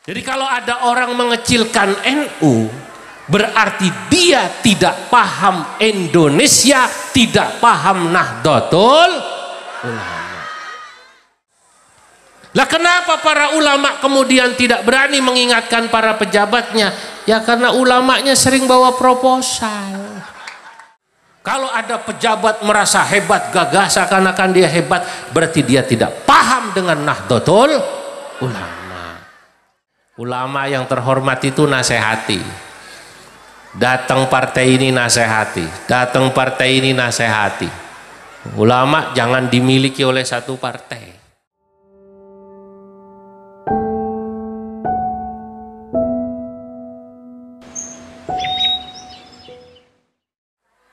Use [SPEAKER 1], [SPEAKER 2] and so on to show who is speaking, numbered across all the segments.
[SPEAKER 1] Jadi kalau ada orang mengecilkan NU, berarti dia tidak paham Indonesia, tidak paham Nahdlatul Ulama. Lah kenapa para ulama kemudian tidak berani mengingatkan para pejabatnya? Ya karena ulamanya sering bawa proposal. Kalau ada pejabat merasa hebat, gagah seakan-akan dia hebat, berarti dia tidak paham dengan Nahdlatul Ulama. Ulama yang terhormat itu nasihati. Datang partai ini nasihati, datang partai ini nasihati. Ulama jangan dimiliki oleh satu partai.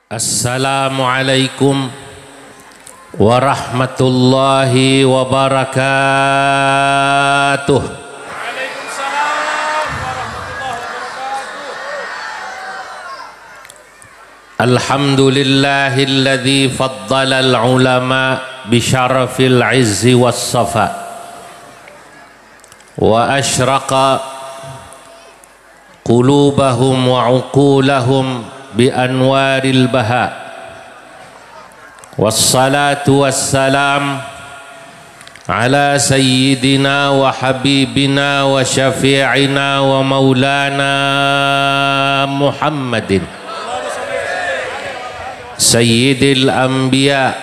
[SPEAKER 1] Assalamualaikum warahmatullahi wabarakatuh. Alhamdulillahilladzi faddala al-ulama bisyarafil izzi was-safa wa asyraqa qulubahum wa uqulahum bi anwaril baha wassalatu wassalam ala sayyidina wa habibina wa syafi'ina wa maulana Muhammadin sayyidil anbiya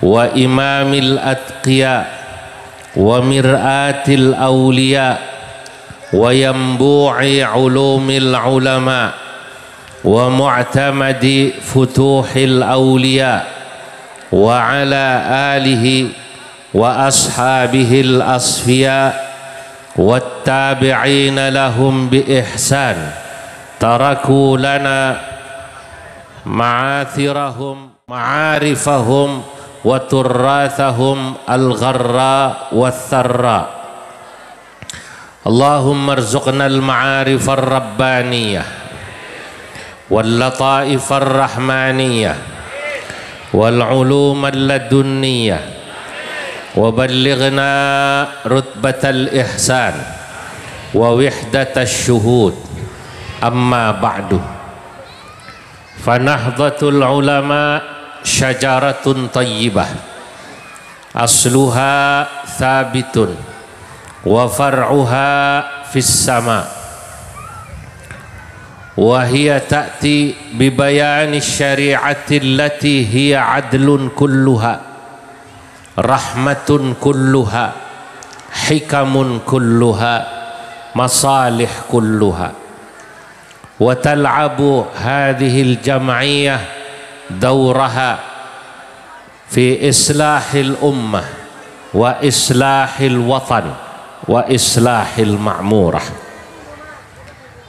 [SPEAKER 1] wa imamil atqiya wa mir'atil awliya wa yambu'i ulumil ulama wa mu'tamadi futuhil awliya wa ala alihi wa ashabihil asfiya wattabi'ina lahum bi ihsan taraku lana ma'athirahum ma'arifahum wa turrathahum al-gharra wa tharra. Allahumma arzuqna al-ma'arif ar-rabbaniyah wal lataif ar-rahmaniyah wal ulum al-ladunniyah wa ballighna rutbatal ihsan wa wihdatasy syuhud. Amma ba'du. Fanahdlatul ulama syajaratun tayyibah asluha thabitun wa far'uha fis sama wa hiya ta'ti bi bayani syari'ati allati hiya adlun kulluha rahmatun kulluha hikamun kulluha masalih kulluha. Wa tal'abu hadhil jam'iyah dawraha fi islahil ummah wa islahil watan wa islahil ma'murah.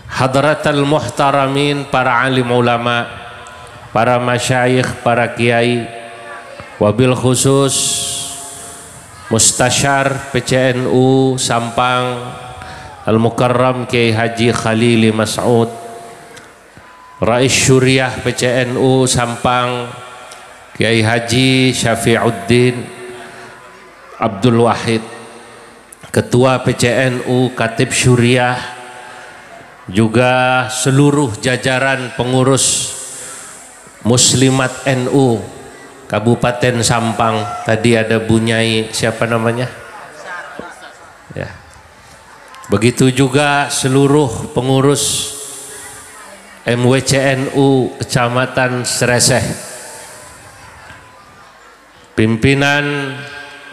[SPEAKER 1] Hadratal muhtaramin, para alim ulama, para masyayikh, para kiai, wabil khusus mustasyar PCNU Sampang Al-Mukarram Kiai Haji Khalili Mas'ud, Rais Syuriah PCNU Sampang Kiai Haji Syafi'uddin Abdul Wahid, Ketua PCNU Katib Syuriah, juga seluruh jajaran pengurus Muslimat NU Kabupaten Sampang. Tadi ada Bunyai, siapa namanya? Ya. Begitu juga seluruh pengurus MWCNU Kecamatan Sreseh, pimpinan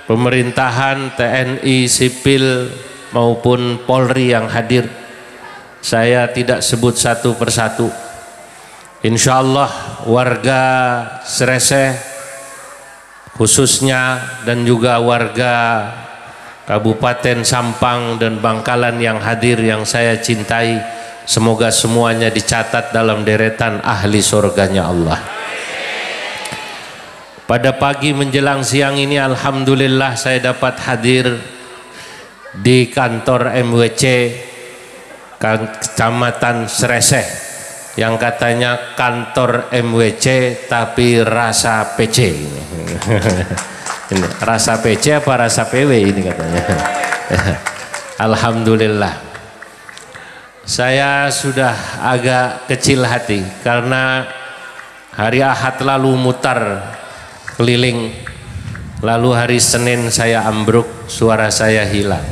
[SPEAKER 1] pemerintahan TNI sipil maupun Polri yang hadir. Saya tidak sebut satu persatu. Insya Allah warga Sreseh khususnya dan juga warga Kabupaten Sampang dan Bangkalan yang hadir yang saya cintai, semoga semuanya dicatat dalam deretan ahli surganya Allah. Pada pagi menjelang siang ini alhamdulillah saya dapat hadir di kantor MWC Kecamatan Sreseh yang katanya kantor MWC tapi rasa PC. Ini rasa PC apa rasa PW ini katanya. Alhamdulillah. Saya sudah agak kecil hati karena hari Ahad lalu mutar keliling, lalu hari Senin saya ambruk, suara saya hilang.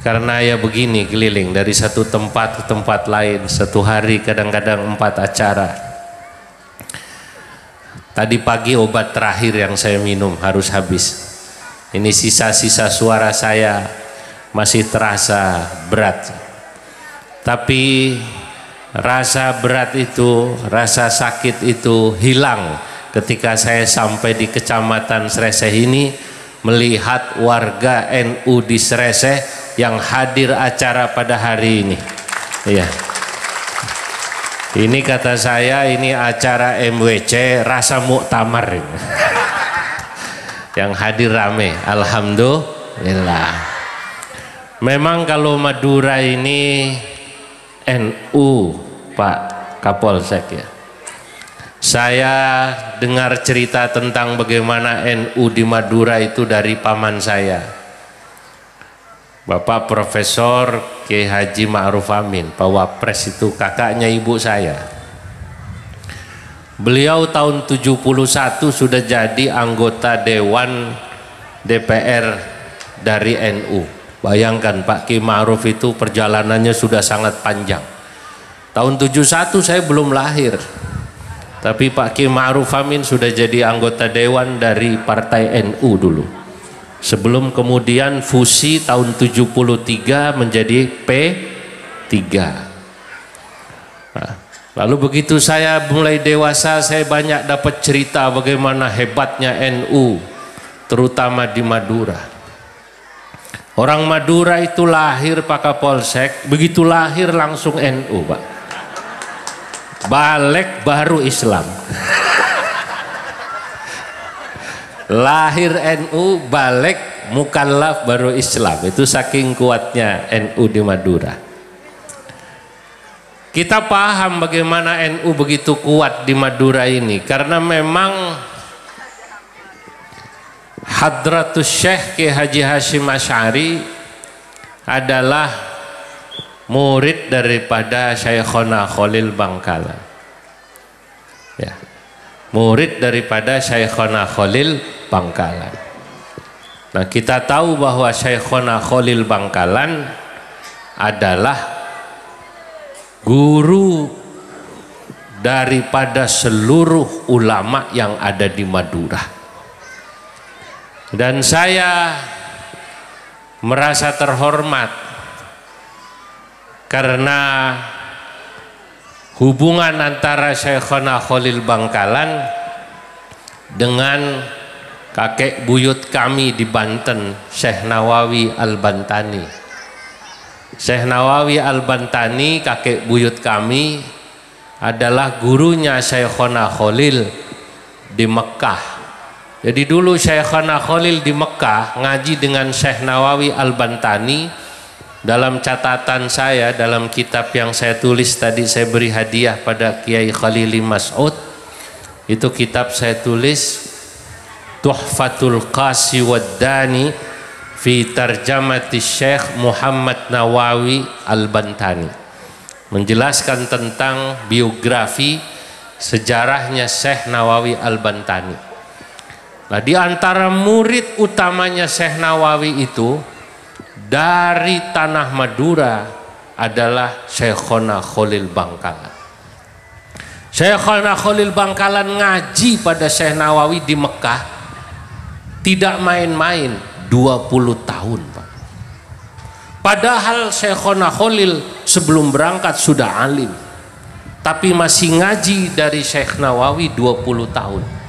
[SPEAKER 1] Karena ya begini keliling dari satu tempat ke tempat lain, satu hari kadang-kadang 4 acara. Tadi pagi obat terakhir yang saya minum harus habis. Ini sisa-sisa suara saya masih terasa berat. Tapi rasa berat itu, rasa sakit itu hilang ketika saya sampai di Kecamatan Sreseh ini, melihat warga NU di Sreseh yang hadir acara pada hari ini. Iya. Ini kata saya, ini acara MWC rasa muktamar ini. Yang hadir rame, alhamdulillah. Memang kalau Madura ini NU, Pak Kapolsek ya. Saya dengar cerita tentang bagaimana NU di Madura itu dari paman saya, Bapak Profesor Kiai Haji Ma'ruf Amin, Pak Wapres, itu kakaknya ibu saya. Beliau tahun 71 sudah jadi anggota Dewan DPR dari NU. Bayangkan Pak Kiai Ma'ruf itu perjalanannya sudah sangat panjang. Tahun 71 saya belum lahir, tapi Pak Kiai Ma'ruf Amin sudah jadi anggota Dewan dari Partai NU dulu. Sebelum kemudian fusi tahun 73 menjadi P3. Nah, lalu begitu saya mulai dewasa, saya banyak dapat cerita bagaimana hebatnya NU, terutama di Madura. Orang Madura itu lahir Pak Kapolsek, begitu lahir langsung NU Pak. Balik baru Islam. Lahir NU, balik mukallaf baru Islam. Itu saking kuatnya NU di Madura. Kita paham bagaimana NU begitu kuat di Madura ini, karena memang Hadratus Syekh Kiai Haji Hashim Asy'ari adalah murid daripada Syekhona Khalil Bangkalan. Ya. Murid daripada Syekhona Khalil Bangkalan. Nah, kita tahu bahwa Syekhona Khalil Bangkalan adalah guru daripada seluruh ulama yang ada di Madura. Dan saya merasa terhormat karena hubungan antara Syekhona Khalil Bangkalan dengan kakek buyut kami di Banten, Syekh Nawawi Al-Bantani. Syekh Nawawi Al-Bantani, kakek buyut kami, adalah gurunya Syekhona Khalil di Mekah. Jadi dulu Syekhona Khalil di Mekah ngaji dengan Syekh Nawawi Al-Bantani. Dalam catatan saya, dalam kitab yang saya tulis tadi, saya beri hadiah pada Kiai Khalili Mas'ud. Itu kitab saya tulis Tuhfatul Qasi Waddani fi Tarjamati Syekh Muhammad Nawawi Al-Bantani, menjelaskan tentang biografi sejarahnya Syekh Nawawi Al-Bantani. Nah, di antara murid utamanya Syekh Nawawi itu dari tanah Madura adalah Syekhona Khalil Bangkalan. Syekhona Khalil Bangkalan ngaji pada Syekh Nawawi di Mekah tidak main-main, 20 tahun Pak. Padahal Syekhona Khalil sebelum berangkat sudah alim, tapi masih ngaji dari Syekh Nawawi 20 tahun.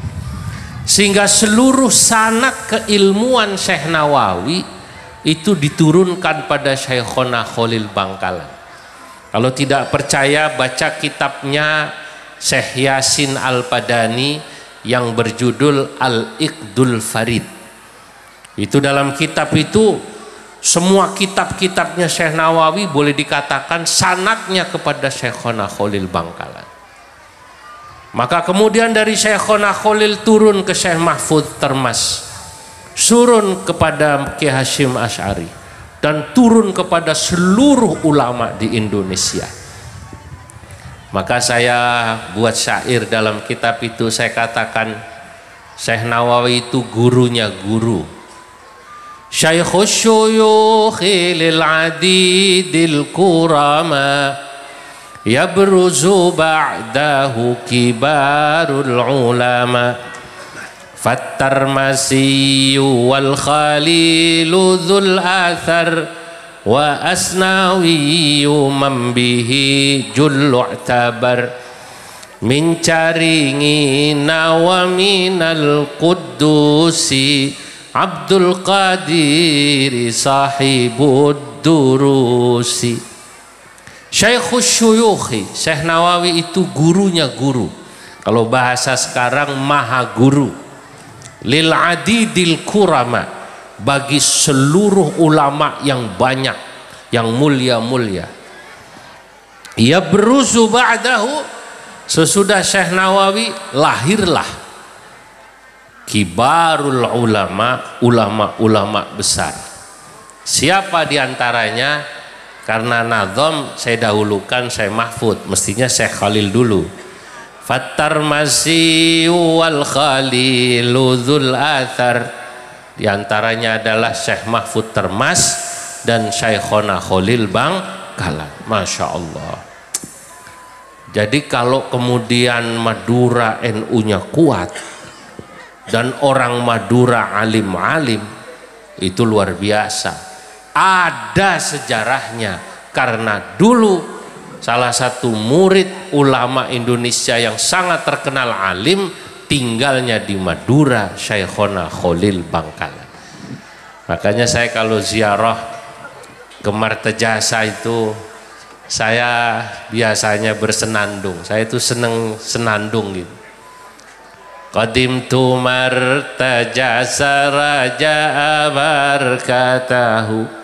[SPEAKER 1] Sehingga seluruh sanad keilmuan Syekh Nawawi itu diturunkan pada Syekhona Khalil Bangkalan. Kalau tidak percaya, baca kitabnya Syekh Yasin Al-Padani yang berjudul Al-Iqdul Farid. Itu dalam kitab itu, semua kitab-kitabnya Syekh Nawawi boleh dikatakan sanadnya kepada Syekhona Khalil Bangkalan. Maka kemudian dari Syekhona Khalil turun ke Syekh Mahfud Termas, turun kepada Kiai Hashim Asy'ari, dan turun kepada seluruh ulama di Indonesia. Maka saya buat syair dalam kitab itu, saya katakan Syekh Nawawi itu gurunya guru. Syaikhus syuyukhi lil adidil kurama yabruzu ba'dahu kibarul ulama فالترمسي والخليل ذو الآثر وأسناوي من به جل اعتبر من شريعين ومن القدوس عبد القادر صاحب الدروس. Syaikhus syuyukhi, Syekh Nawawi itu gurunya guru. Kalau bahasa sekarang maha guru. Lil adidil kurama, bagi seluruh ulama yang banyak, yang mulia-mulia. Yabruzu ba'dahu, sesudah Syekh Nawawi lahirlah kibarul ulama, ulama-ulama besar. Siapa diantaranya? Karena nazam saya dahulukan Syekh Mahfud, mestinya Syekh Khalil dulu. Fatarmasi wal Khalilu dzul athar, diantaranya adalah Syekh Mahfud Termas dan Syekhona Khalil Bangkalan. Masya Allah. Jadi kalau kemudian Madura NU-nya kuat dan orang Madura alim-alim, itu luar biasa. Ada sejarahnya, karena dulu salah satu murid ulama Indonesia yang sangat terkenal alim tinggalnya di Madura, Syekhona Khalil Bangkalan. Makanya saya kalau ziarah ke Martejasa itu, saya biasanya bersenandung. Saya itu seneng senandung gitu. Qadimtu Martejasa raja barkatahu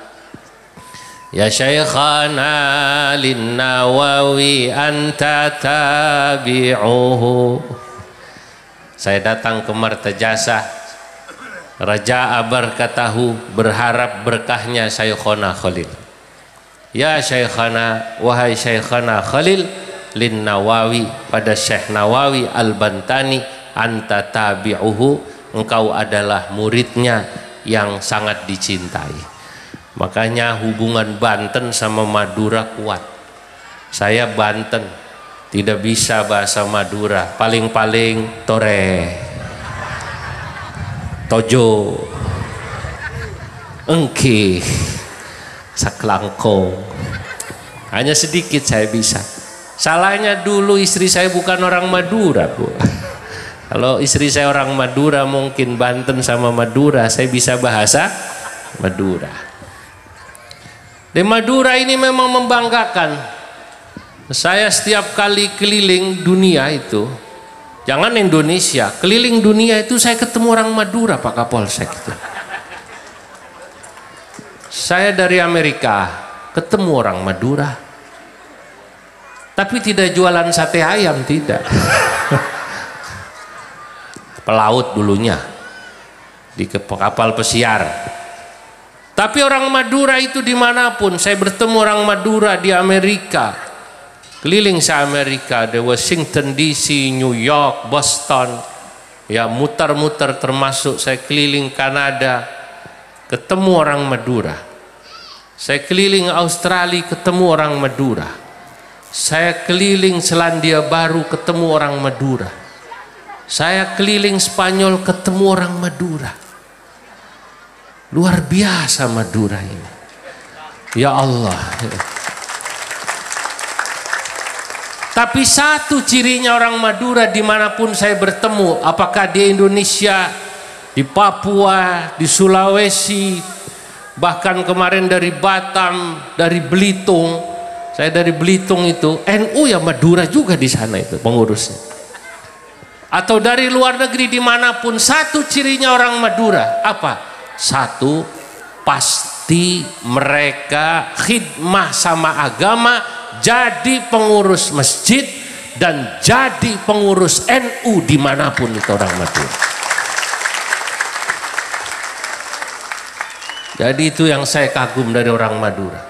[SPEAKER 1] ya Syekhana lin Nawawi anta tabi'uhu. Saya datang ke Martejasa, raja barkatahu, berharap berkahnya Syekhona Khalil. Ya Syekhana, wahai Syekhana Khalil, lin Nawawi, pada Syekh Nawawi Al-Bantani, anta tabi'uhu, engkau adalah muridnya yang sangat dicintai. Makanya hubungan Banten sama Madura kuat. Saya Banten, tidak bisa bahasa Madura, paling-paling tore, tojo, engki, saklangkong. Hanya sedikit saya bisa. Salahnya dulu istri saya bukan orang Madura, Bu. Kalau istri saya orang Madura, mungkin Banten sama Madura, saya bisa bahasa Madura. Di Madura ini memang membanggakan. Saya setiap kali keliling dunia itu, jangan Indonesia, keliling dunia itu saya ketemu orang Madura, Pak Kapolsek itu. Saya dari Amerika, ketemu orang Madura. Tapi tidak jualan sate ayam, tidak. Pelaut dulunya, di kapal pesiar. Tapi orang Madura itu dimanapun, saya bertemu orang Madura di Amerika, keliling se Amerika, di Washington DC, New York, Boston, ya muter-muter, termasuk saya keliling Kanada, ketemu orang Madura. Saya keliling Australia, ketemu orang Madura. Saya keliling Selandia Baru, ketemu orang Madura. Saya keliling Spanyol, ketemu orang Madura. Luar biasa Madura ini, ya Allah. Tapi satu cirinya orang Madura dimanapun saya bertemu, apakah di Indonesia, di Papua, di Sulawesi, bahkan kemarin dari Batam, dari Belitung. Saya dari Belitung itu, NU ya Madura juga di sana itu pengurusnya. Atau dari luar negeri dimanapun, satu cirinya orang Madura apa? Satu, pasti mereka khidmah sama agama, jadi pengurus masjid dan jadi pengurus NU dimanapun itu orang Madura. Jadi itu yang saya kagum dari orang Madura.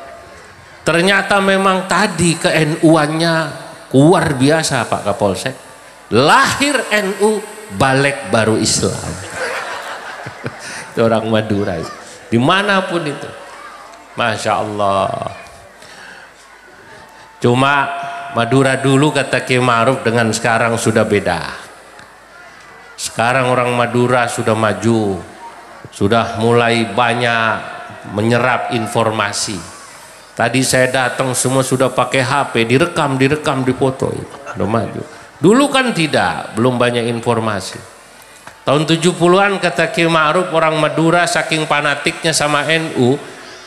[SPEAKER 1] Ternyata memang tadi ke NU-annya luar biasa Pak Kapolsek. Lahir NU, balik baru Islam. Itu orang Madura itu. Dimanapun itu, Masya Allah. Cuma Madura dulu kata Kiai Ma'ruf dengan sekarang sudah beda. Sekarang orang Madura sudah maju, sudah mulai banyak menyerap informasi. Tadi saya datang semua sudah pakai HP, direkam, dipoto, udah maju. Dulu kan tidak, belum banyak informasi. Tahun 70-an kata Kiai Ma'ruf, orang Madura saking fanatiknya sama NU,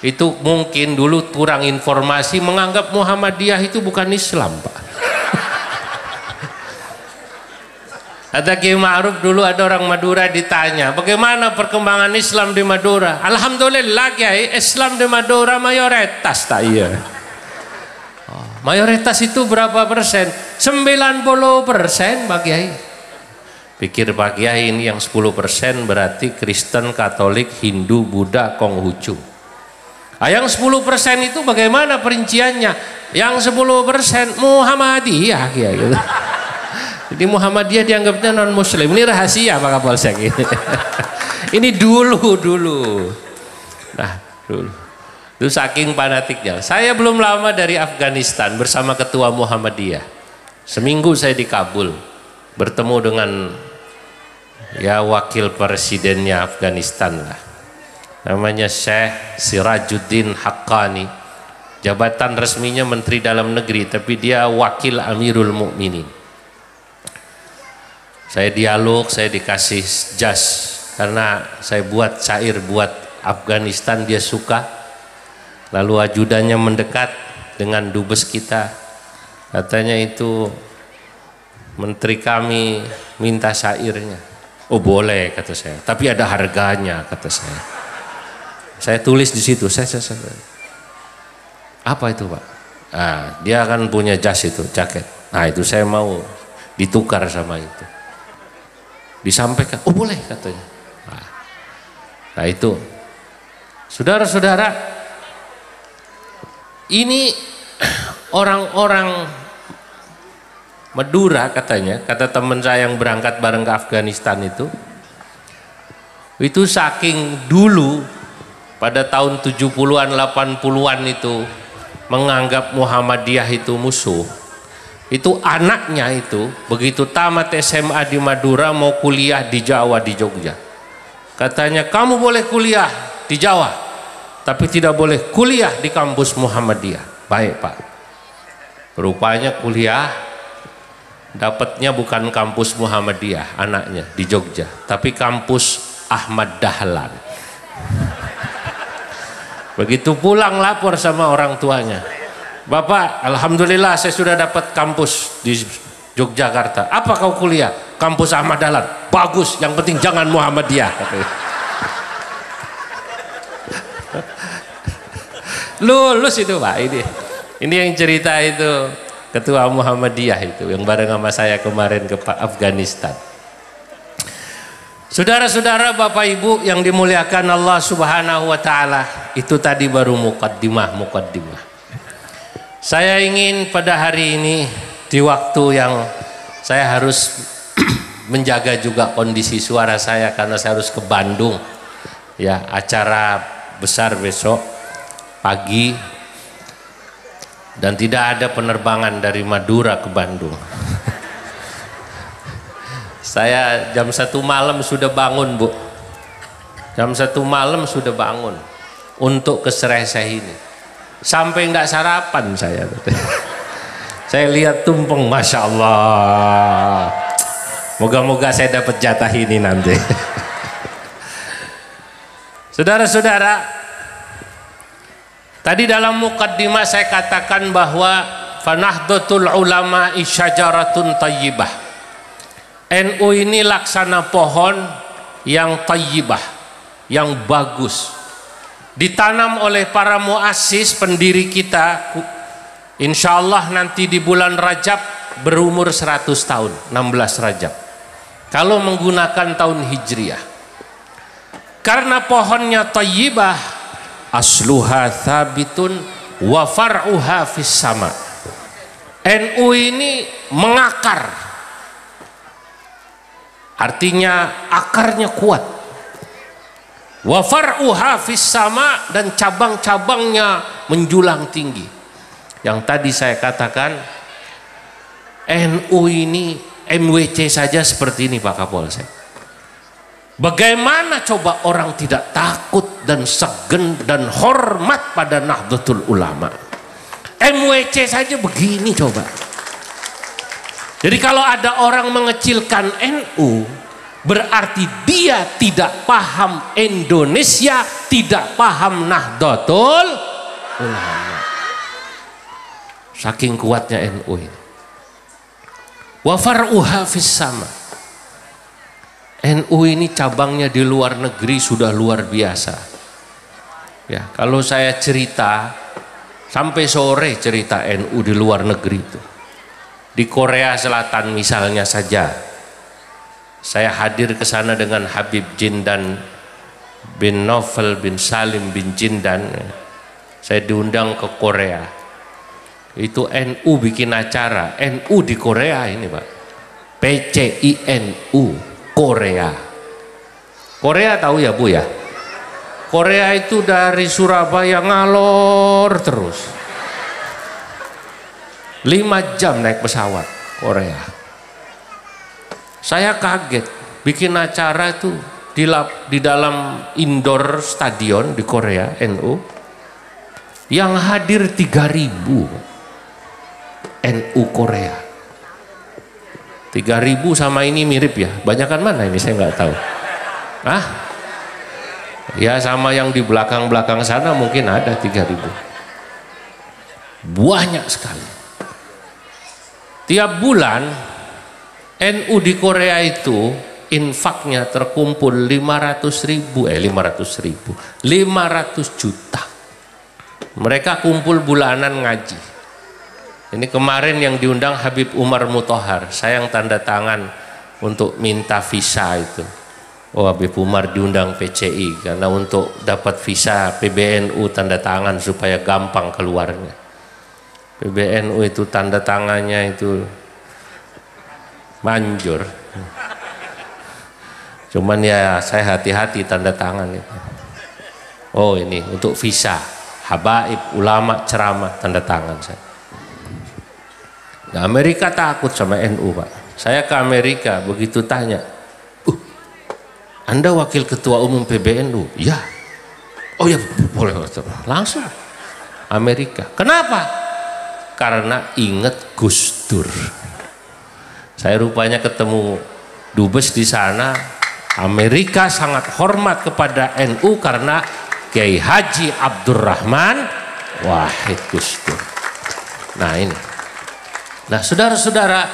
[SPEAKER 1] itu mungkin dulu kurang informasi, menganggap Muhammadiyah itu bukan Islam, Pak. Kata Kiai Ma'ruf, dulu ada orang Madura ditanya, bagaimana perkembangan Islam di Madura? Alhamdulillah Kiai, Islam di Madura mayoritas, tak iya. Mayoritas itu berapa persen? 90% Pak Kiai. Pikir Pak Kiai ini yang 10% berarti Kristen, Katolik, Hindu, Buddha, Konghucu. Yang 10% itu bagaimana perinciannya? Yang 10% Muhammadiyah Kiai. Jadi Muhammadiyah dianggapnya non muslim. Ini rahasia Pak Kapolsek ini. Ini dulu. Nah, dulu. Itu saking fanatiknya. Saya belum lama dari Afghanistan bersama ketua Muhammadiyah. Seminggu saya di Kabul bertemu dengan ya wakil presidennya Afghanistan lah. Namanya Syekh Sirajuddin Haqqani. Jabatan resminya Menteri Dalam Negeri, tapi dia wakil Amirul Mukminin. Saya dialog, saya dikasih jas karena saya buat syair buat Afghanistan, dia suka. Lalu ajudannya mendekat dengan dubes kita, katanya itu menteri kami minta syairnya. Oh boleh kata saya, tapi ada harganya kata saya. Saya tulis di situ, saya. Apa itu Pak? Nah, dia kan punya jas itu, jaket. Nah itu saya mau ditukar sama itu. Disampaikan, oh boleh katanya. Nah itu, saudara-saudara, ini orang-orang Madura katanya, kata teman saya yang berangkat bareng ke Afghanistan itu saking dulu pada tahun 70-an 80-an itu menganggap Muhammadiyah itu musuh. Itu anaknya itu begitu tamat SMA di Madura mau kuliah di Jawa, di Jogja. Katanya kamu boleh kuliah di Jawa, tapi tidak boleh kuliah di kampus Muhammadiyah. Baik Pak. Rupanya kuliah dapatnya bukan kampus Muhammadiyah anaknya di Jogja, tapi kampus Ahmad Dahlan. Begitu pulang lapor sama orang tuanya, Bapak, alhamdulillah saya sudah dapat kampus di Yogyakarta. Apa kau kuliah? Kampus Ahmad Dahlan. Bagus, yang penting jangan Muhammadiyah. Lulus itu Pak. Ini yang cerita itu ketua Muhammadiyah itu yang bareng sama saya kemarin ke Afghanistan. Saudara-saudara, Bapak Ibu yang dimuliakan Allah Subhanahu wa taala, itu tadi baru mukaddimah. Saya ingin pada hari ini di waktu yang saya harus menjaga juga kondisi suara saya karena saya harus ke Bandung. Ya, acara besar besok pagi dan tidak ada penerbangan dari Madura ke Bandung. Saya jam 1 malam sudah bangun Bu, jam 1 malam sudah bangun untuk ke Sereseh ini, sampai enggak sarapan saya. Saya lihat tumpeng, Masya Allah, moga-moga saya dapat jatah ini nanti. Saudara-saudara, tadi dalam mukaddimah saya katakan bahwa fanahdatul ulama isyajaratun tayyibah. NU ini laksana pohon yang tayyibah, yang bagus, ditanam oleh para muassis pendiri kita. Insya Allah nanti di bulan Rajab berumur 100 tahun, 16 Rajab kalau menggunakan tahun Hijriah. Karena pohonnya tayyibah, asluha thabitun wa far'uha fis sama. NU ini mengakar, artinya akarnya kuat. Wa far'uha fis sama, dan cabang-cabangnya menjulang tinggi. Yang tadi saya katakan, NU ini MWC saja seperti ini Pak Kapolsek. Bagaimana coba orang tidak takut dan segen dan hormat pada Nahdlatul Ulama? MWC saja begini coba. Jadi kalau ada orang mengecilkan NU, berarti dia tidak paham Indonesia, tidak paham Nahdlatul Ulama. Saking kuatnya NU ini. Wa far'uha fis sama. NU ini cabangnya di luar negeri sudah luar biasa. Ya, kalau saya cerita sampai sore cerita NU di luar negeri itu. Di Korea Selatan misalnya saja. Saya hadir ke sana dengan Habib Jindan bin Novel bin Salim bin Jindan. Saya diundang ke Korea. Itu NU bikin acara. NU di Korea ini Pak. PCINU Korea. Korea tahu ya Bu ya? Korea itu dari Surabaya ngalor terus. 5 jam naik pesawat Korea. Saya kaget bikin acara itu di dalam indoor stadion di Korea NU. Yang hadir 3.000 NU Korea. 3.000 sama ini mirip ya? Banyakan mana ini saya nggak tahu. Ah, ya sama yang di belakang-belakang sana mungkin ada 3.000. Banyak sekali. Tiap bulan NU di Korea itu infaknya terkumpul 500 juta. Mereka kumpul bulanan ngaji. Ini kemarin yang diundang Habib Umar Mutahar, saya yang tanda tangan untuk minta visa itu. Oh, Habib Umar diundang PCI karena untuk dapat visa PBNU tanda tangan supaya gampang keluarnya. PBNU itu tanda tangannya itu manjur. Cuman ya saya hati-hati tanda tangan itu. Oh, ini untuk visa habaib ulama ceramah tanda tangan saya. Nah, Amerika takut sama NU Pak. Saya ke Amerika begitu tanya, Anda wakil ketua umum PBNU? Ya. Oh ya boleh langsung Amerika. Kenapa? Karena ingat Gus Dur. Saya rupanya ketemu dubes di sana. Amerika sangat hormat kepada NU karena Kiai Haji Abdurrahman Wahid Gus Dur. Nah ini. Nah saudara-saudara,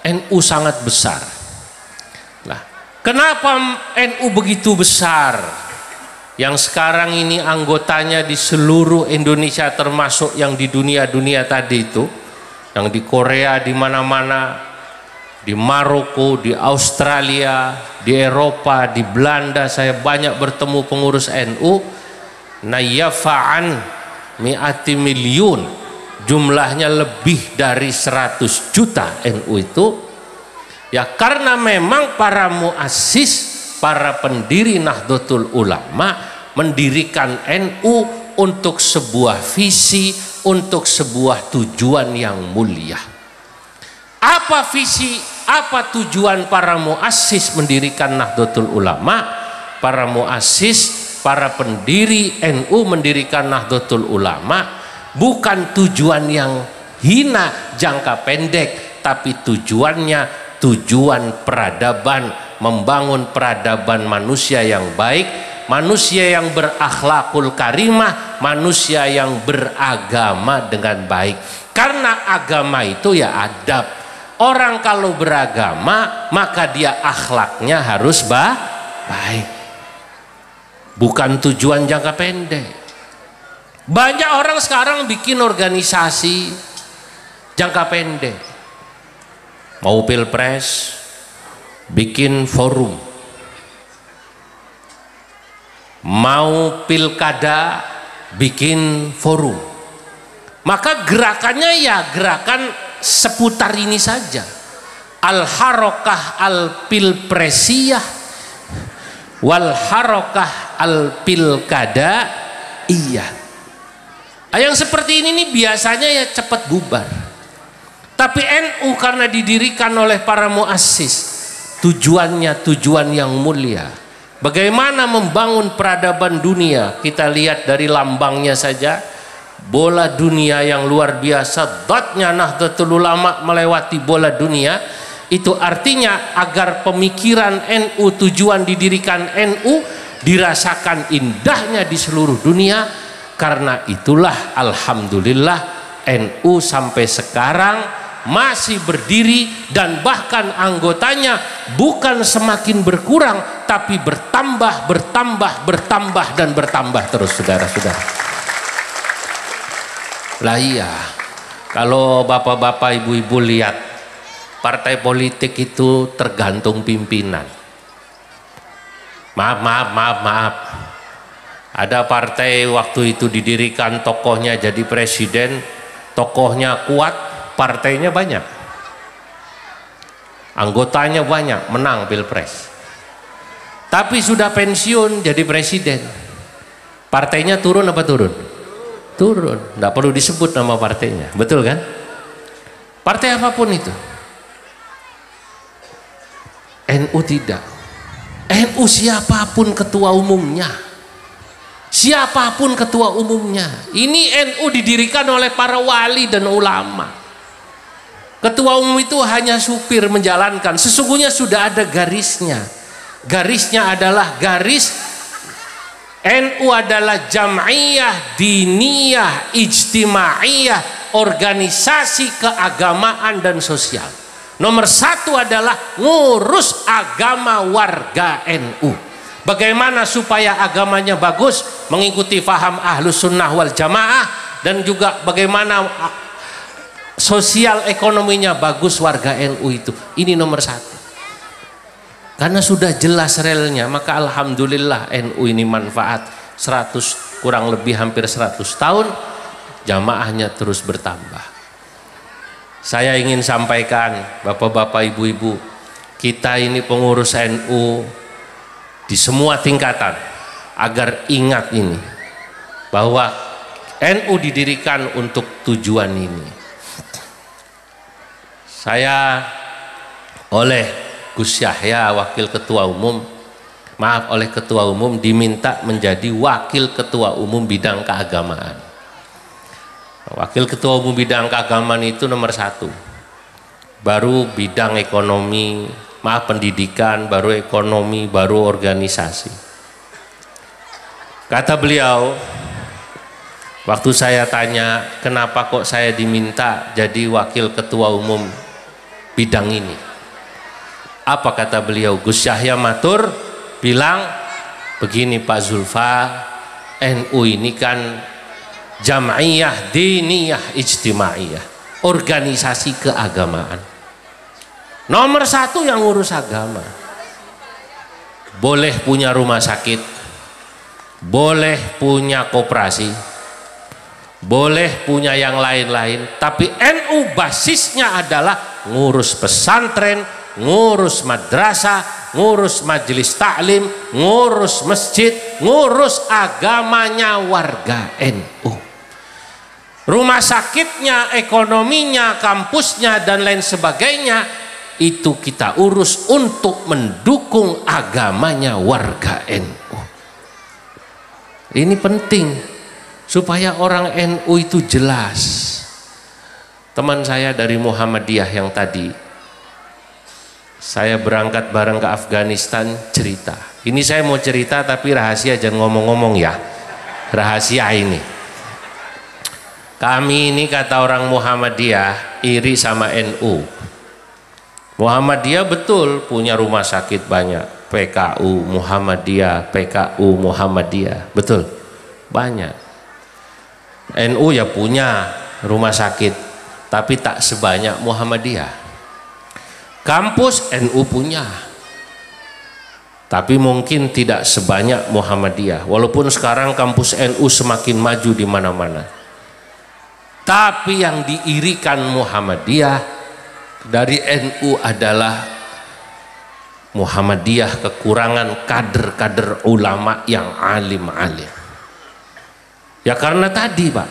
[SPEAKER 1] NU sangat besar. Nah, kenapa NU begitu besar? Yang sekarang ini anggotanya di seluruh Indonesia, termasuk yang di dunia-dunia tadi itu, yang di Korea, di mana-mana, di Maroko, di Australia, di Eropa, di Belanda, saya banyak bertemu pengurus NU. Nayafa'an mi'ati milyun. Jumlahnya lebih dari 100 juta NU itu, ya karena memang para muassis, para pendiri Nahdlatul Ulama mendirikan NU untuk sebuah visi, untuk sebuah tujuan yang mulia. Apa visi, apa tujuan para muassis mendirikan Nahdlatul Ulama? Para muassis, para pendiri NU mendirikan Nahdlatul Ulama bukan tujuan yang hina jangka pendek, tapi tujuannya tujuan peradaban, membangun peradaban manusia yang baik, manusia yang berakhlakul karimah, manusia yang beragama dengan baik. Karena agama itu ya adab. Orang kalau beragama maka dia akhlaknya harus baik, bukan tujuan jangka pendek. Banyak orang sekarang bikin organisasi jangka pendek. Mau pilpres, bikin forum. mau pilkada bikin forum. Maka gerakannya ya gerakan seputar ini saja, al-harokah al-pilpresiyah wal harokah al-pilkada iya. Yang seperti ini nih biasanya ya cepat bubar. Tapi NU karena didirikan oleh para muassis, tujuannya tujuan yang mulia. Bagaimana membangun peradaban dunia? Kita lihat dari lambangnya saja, bola dunia yang luar biasa. Dotnya Nahdlatul Ulama melewati bola dunia. Itu artinya agar pemikiran NU, tujuan didirikan NU dirasakan indahnya di seluruh dunia. Karena itulah alhamdulillah NU sampai sekarang masih berdiri, dan bahkan anggotanya bukan semakin berkurang tapi bertambah dan bertambah terus, saudara-saudara. Lah iya, kalau bapak-bapak ibu-ibu lihat, partai politik itu tergantung pimpinan. Maaf, ada partai waktu itu didirikan, tokohnya jadi presiden, tokohnya kuat, partainya banyak, anggotanya banyak, menang pilpres. Tapi sudah pensiun jadi presiden, partainya turun apa turun? Turun, tidak perlu disebut nama partainya, betul kan? Partai apapun itu. NU tidak. NU siapapun ketua umumnya, siapapun ketua umumnya. Ini NU didirikan oleh para wali dan ulama. Ketua umum itu hanya supir menjalankan. Sesungguhnya sudah ada garisnya. Garisnya adalah garis NU adalah jam'iyah, diniyah, ijtimaiyah, organisasi keagamaan dan sosial. Nomor satu adalah ngurus agama warga NU. Bagaimana supaya agamanya bagus, mengikuti faham ahlus sunnah wal jamaah, dan juga bagaimana sosial ekonominya bagus warga NU itu. Ini nomor satu. Karena sudah jelas relnya, maka alhamdulillah NU ini manfaat 100, kurang lebih hampir 100 tahun, jamaahnya terus bertambah. Saya ingin sampaikan, bapak-bapak ibu-ibu, kita ini pengurus NU di semua tingkatan, agar ingat ini, bahwa NU didirikan untuk tujuan ini. Saya oleh Gus Yahya, wakil ketua umum, oleh ketua umum diminta menjadi wakil ketua umum bidang keagamaan. Wakil ketua umum bidang keagamaan itu nomor satu, baru bidang ekonomi, pendidikan, baru ekonomi, baru organisasi. Kata beliau, waktu saya tanya kenapa kok saya diminta jadi wakil ketua umum bidang ini, apa kata beliau? Gus Yahya matur bilang begini, Pak Zulfa, NU ini kan jam'iyah, diniyah, ijtimaiyah, organisasi keagamaan. Nomor satu yang ngurus agama. Boleh punya rumah sakit, boleh punya koperasi, boleh punya yang lain-lain, tapi NU basisnya adalah ngurus pesantren, ngurus madrasah, ngurus majelis taklim, ngurus masjid, ngurus agamanya warga NU. Rumah sakitnya, ekonominya, kampusnya, dan lain sebagainya, itu kita urus untuk mendukung agamanya warga NU. Ini penting supaya orang NU itu jelas. Teman saya dari Muhammadiyah yang tadi, saya berangkat bareng ke Afghanistan, cerita. Ini saya mau cerita tapi rahasia, jangan ngomong-ngomong ya. Rahasia ini. Kami ini kata orang Muhammadiyah iri sama NU. Muhammadiyah betul punya rumah sakit banyak, PKU Muhammadiyah, PKU Muhammadiyah, betul banyak. NU ya punya rumah sakit, tapi tak sebanyak Muhammadiyah. Kampus NU punya, Tapi mungkin tidak sebanyak Muhammadiyah, walaupun sekarang kampus NU semakin maju di mana-mana. Tapi yang diirikan Muhammadiyah dari NU adalah Muhammadiyah kekurangan kader-kader ulama yang alim-alim. Ya karena tadi Pak,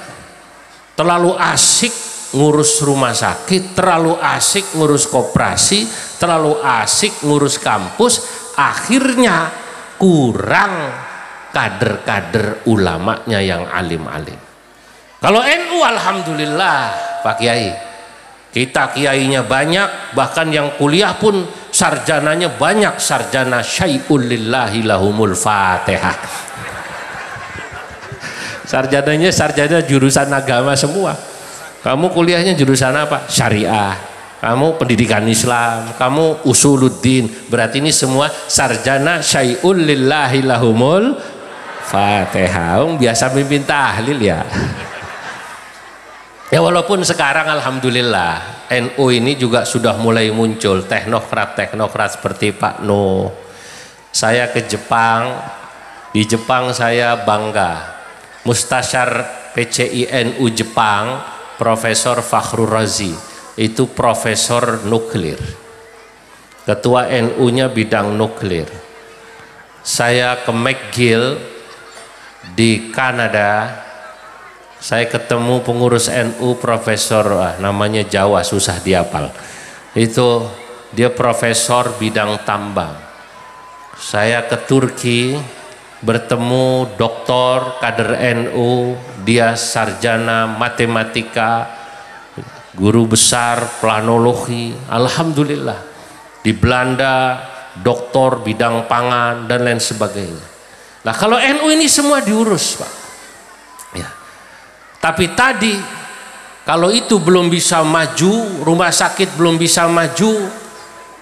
[SPEAKER 1] terlalu asik ngurus rumah sakit, terlalu asik ngurus koperasi, terlalu asik ngurus kampus, akhirnya kurang kader-kader ulamanya yang alim-alim. Kalau NU alhamdulillah Pak Kiai, kita kiainya banyak, bahkan yang kuliah pun sarjananya banyak, sarjana syai'ul lillahi lahumul fatihah. Sarjananya sarjana jurusan agama semua. Kamu kuliahnya jurusan apa? Syariah. Kamu pendidikan Islam, kamu usuluddin. Berarti ini semua sarjana syai'ul lillahi lahumul fatihah. Biasa mimpin tahlil ya. Ya walaupun sekarang alhamdulillah NU ini juga sudah mulai muncul teknokrat-teknokrat seperti Pak Nuh. Saya ke Jepang, di Jepang saya bangga. Mustasyar PCI NU Jepang, Profesor Fakhrur Razi, itu profesor nuklir. Ketua NU-nya bidang nuklir. Saya ke McGill di Kanada. Saya ketemu pengurus NU profesor namanya Jawa, susah dihafal. Itu dia profesor bidang tambang. Saya ke Turki bertemu doktor kader NU, dia sarjana matematika, guru besar planologi. Alhamdulillah. Di Belanda doktor bidang pangan dan lain sebagainya. Nah kalau NU ini semua diurus Pak. Ya. Tapi tadi kalau itu belum bisa maju, rumah sakit belum bisa maju,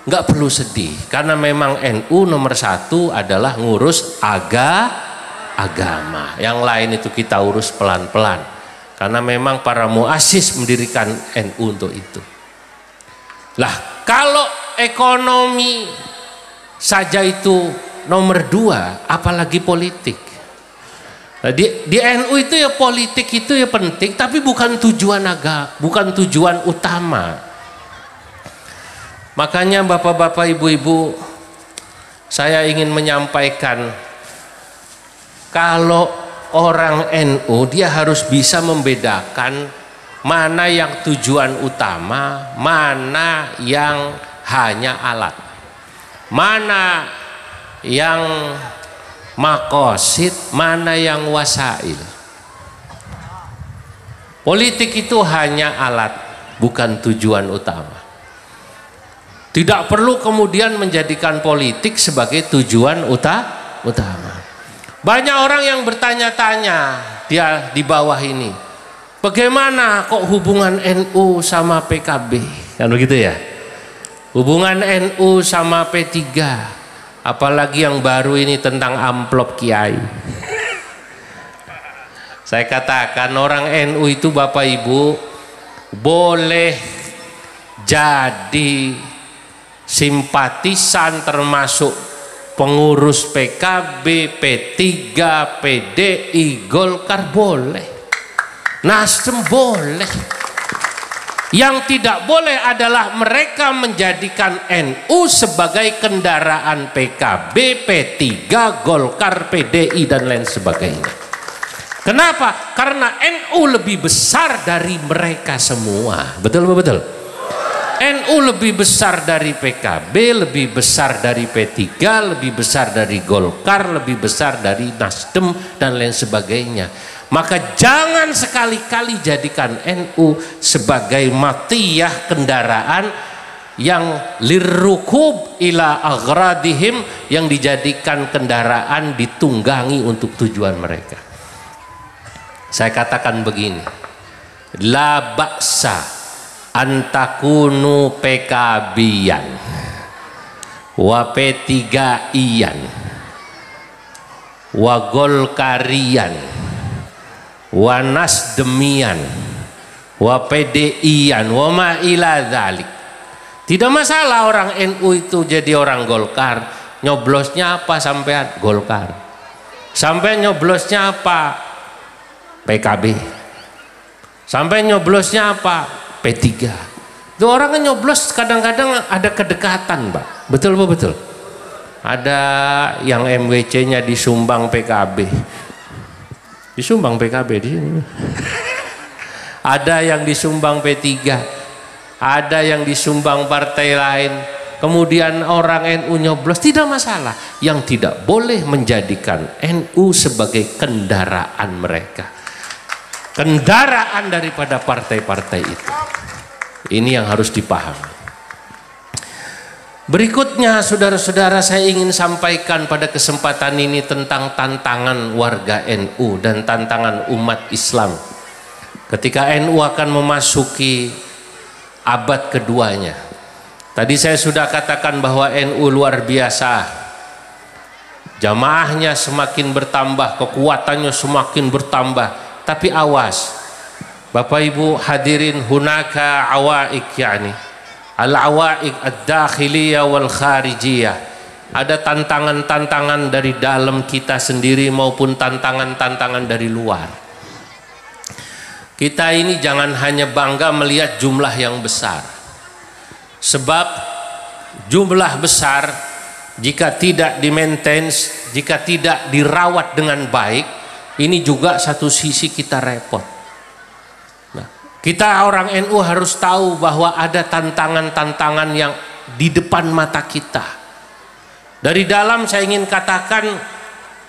[SPEAKER 1] nggak perlu sedih, karena memang NU nomor satu adalah ngurus agama. Yang lain itu kita urus pelan-pelan, karena memang para muassis mendirikan NU untuk itu. Lah kalau ekonomi saja itu nomor dua, apalagi politik. Nah, di NU itu ya politik itu ya penting, tapi bukan tujuan bukan tujuan utama. Makanya bapak-bapak, ibu-ibu, saya ingin menyampaikan, kalau orang NU dia harus bisa membedakan mana yang tujuan utama, mana yang hanya alat, mana yang makosid, mana yang wasail. Politik itu hanya alat, bukan tujuan utama. Tidak perlu kemudian menjadikan politik sebagai tujuan utama. Banyak orang yang bertanya-tanya dia di bawah ini, bagaimana kok hubungan NU sama PKB? Kan begitu ya? Hubungan NU sama P3, apalagi yang baru ini tentang amplop kiai. Saya katakan orang NU itu Bapak Ibu boleh jadi simpatisan termasuk pengurus PKB, P3, PDI, Golkar boleh, Nasdem boleh. Yang tidak boleh adalah mereka menjadikan NU sebagai kendaraan PKB, P3, Golkar, PDI dan lain sebagainya. Kenapa? Karena NU lebih besar dari mereka semua. Betul betul. NU lebih besar dari PKB, lebih besar dari P3, lebih besar dari Golkar, lebih besar dari Nasdem dan lain sebagainya. Maka jangan sekali-kali jadikan NU sebagai matiyah kendaraan yang lirrukub ila aghradihim, yang dijadikan kendaraan ditunggangi untuk tujuan mereka. Saya katakan begini, la ba'sa antakunu PKB-ian wa P3-ian wa Golkarian wa Nasdemian wa PDIan wa ma ila dzalik. Tidak masalah orang NU itu jadi orang Golkar, Nyoblosnya apa sampean? Golkar. Sampai nyoblosnya apa? PKB. Sampai nyoblosnya apa? P3. Itu orang kan nyoblos kadang-kadang ada kedekatan, Pak. Betul apa betul? Ada yang MWC-nya disumbang PKB. Disumbang PKB di sini. Ada yang disumbang P3. Ada yang disumbang partai lain. Kemudian orang NU nyoblos, tidak masalah. Yang tidak boleh menjadikan NU sebagai kendaraan mereka, kendaraan daripada partai-partai itu. Ini yang harus dipahami. Berikutnya saudara-saudara, saya ingin sampaikan pada kesempatan ini tentang tantangan warga NU dan tantangan umat Islam ketika NU akan memasuki abad keduanya. Tadi saya sudah katakan bahwa NU luar biasa, jamaahnya semakin bertambah, kekuatannya semakin bertambah. Tapi awas Bapak Ibu hadirin, hunaka awaik, yani al-awaik ad-dakhiliyah wal kharijiyah. Ada tantangan-tantangan dari dalam kita sendiri maupun tantangan-tantangan dari luar. Kita ini jangan hanya bangga melihat jumlah yang besar, sebab jumlah besar jika tidak di-maintain, jika tidak dirawat dengan baik, ini juga satu sisi kita repot. Kita orang NU harus tahu bahwa ada tantangan-tantangan yang di depan mata kita. Dari dalam saya ingin katakan,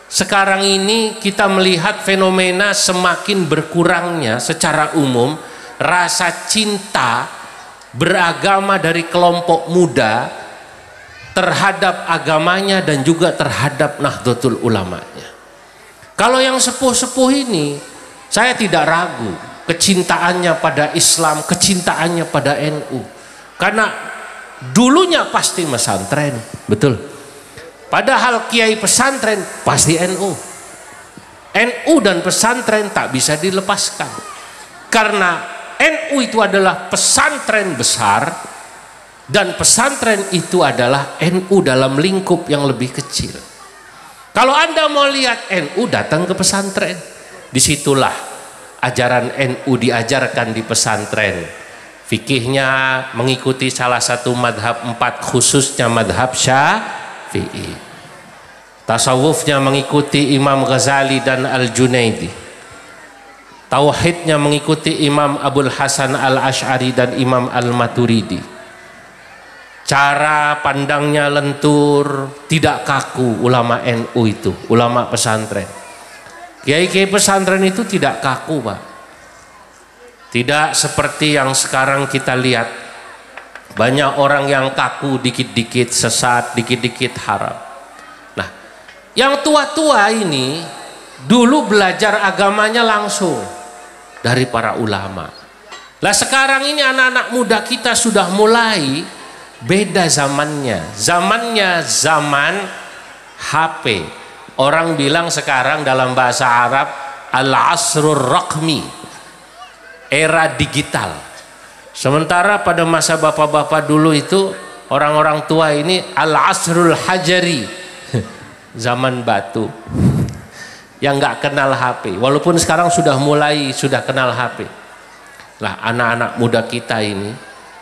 [SPEAKER 1] sekarang ini kita melihat fenomena semakin berkurangnya secara umum rasa cinta beragama dari kelompok muda terhadap agamanya dan juga terhadap Nahdlatul Ulamanya. Kalau yang sepuh-sepuh ini, saya tidak ragu kecintaannya pada Islam, kecintaannya pada NU, karena dulunya pasti pesantren, betul. Padahal kiai pesantren pasti NU. NU dan pesantren tak bisa dilepaskan, karena NU itu adalah pesantren besar dan pesantren itu adalah NU dalam lingkup yang lebih kecil. Kalau Anda mau lihat NU, datang ke pesantren, disitulah ajaran NU diajarkan di pesantren. Fikihnya mengikuti salah satu madhab 4, khususnya madhab Syafi'i. Tasawufnya mengikuti Imam Ghazali dan Al-Junaidi. Tauhidnya mengikuti Imam Abul Hasan Al-Ash'ari dan Imam Al-Maturidi. Cara pandangnya lentur, tidak kaku. Ulama NU itu, ulama pesantren. Kiai-kiai pesantren itu tidak kaku, Pak. Tidak seperti yang sekarang kita lihat. Banyak orang yang kaku, dikit-dikit sesat, dikit-dikit haram. Nah, yang tua-tua ini dulu belajar agamanya langsung dari para ulama. Lah sekarang ini anak-anak muda kita sudah mulai beda zamannya. Zamannya zaman HP. Orang bilang sekarang dalam bahasa Arab al-asrur raqmi, era digital. Sementara pada masa bapak-bapak dulu itu, orang-orang tua ini al-asrul hajari, zaman batu, yang nggak kenal HP. Walaupun sekarang sudah kenal HP. Lah anak-anak muda kita ini,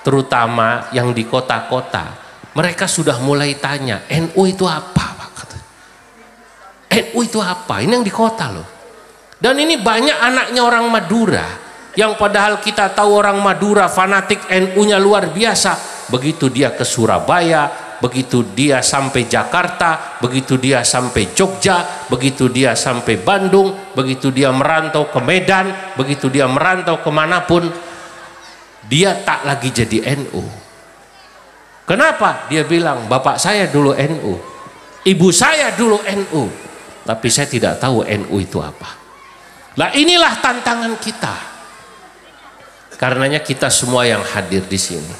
[SPEAKER 1] terutama yang di kota-kota, mereka sudah mulai tanya, NU itu apa? NU itu apa? Ini yang di kota loh. Dan ini banyak anaknya orang Madura, yang padahal kita tahu orang Madura fanatik NU-nya luar biasa. Begitu dia ke Surabaya, begitu dia sampai Jakarta, begitu dia sampai Jogja, begitu dia sampai Bandung, begitu dia merantau ke Medan, begitu dia merantau kemanapun, dia tak lagi jadi NU. Kenapa? Dia bilang, bapak saya dulu NU, ibu saya dulu NU, tapi saya tidak tahu NU itu apa. Nah inilah tantangan kita. Karenanya kita semua yang hadir di sini,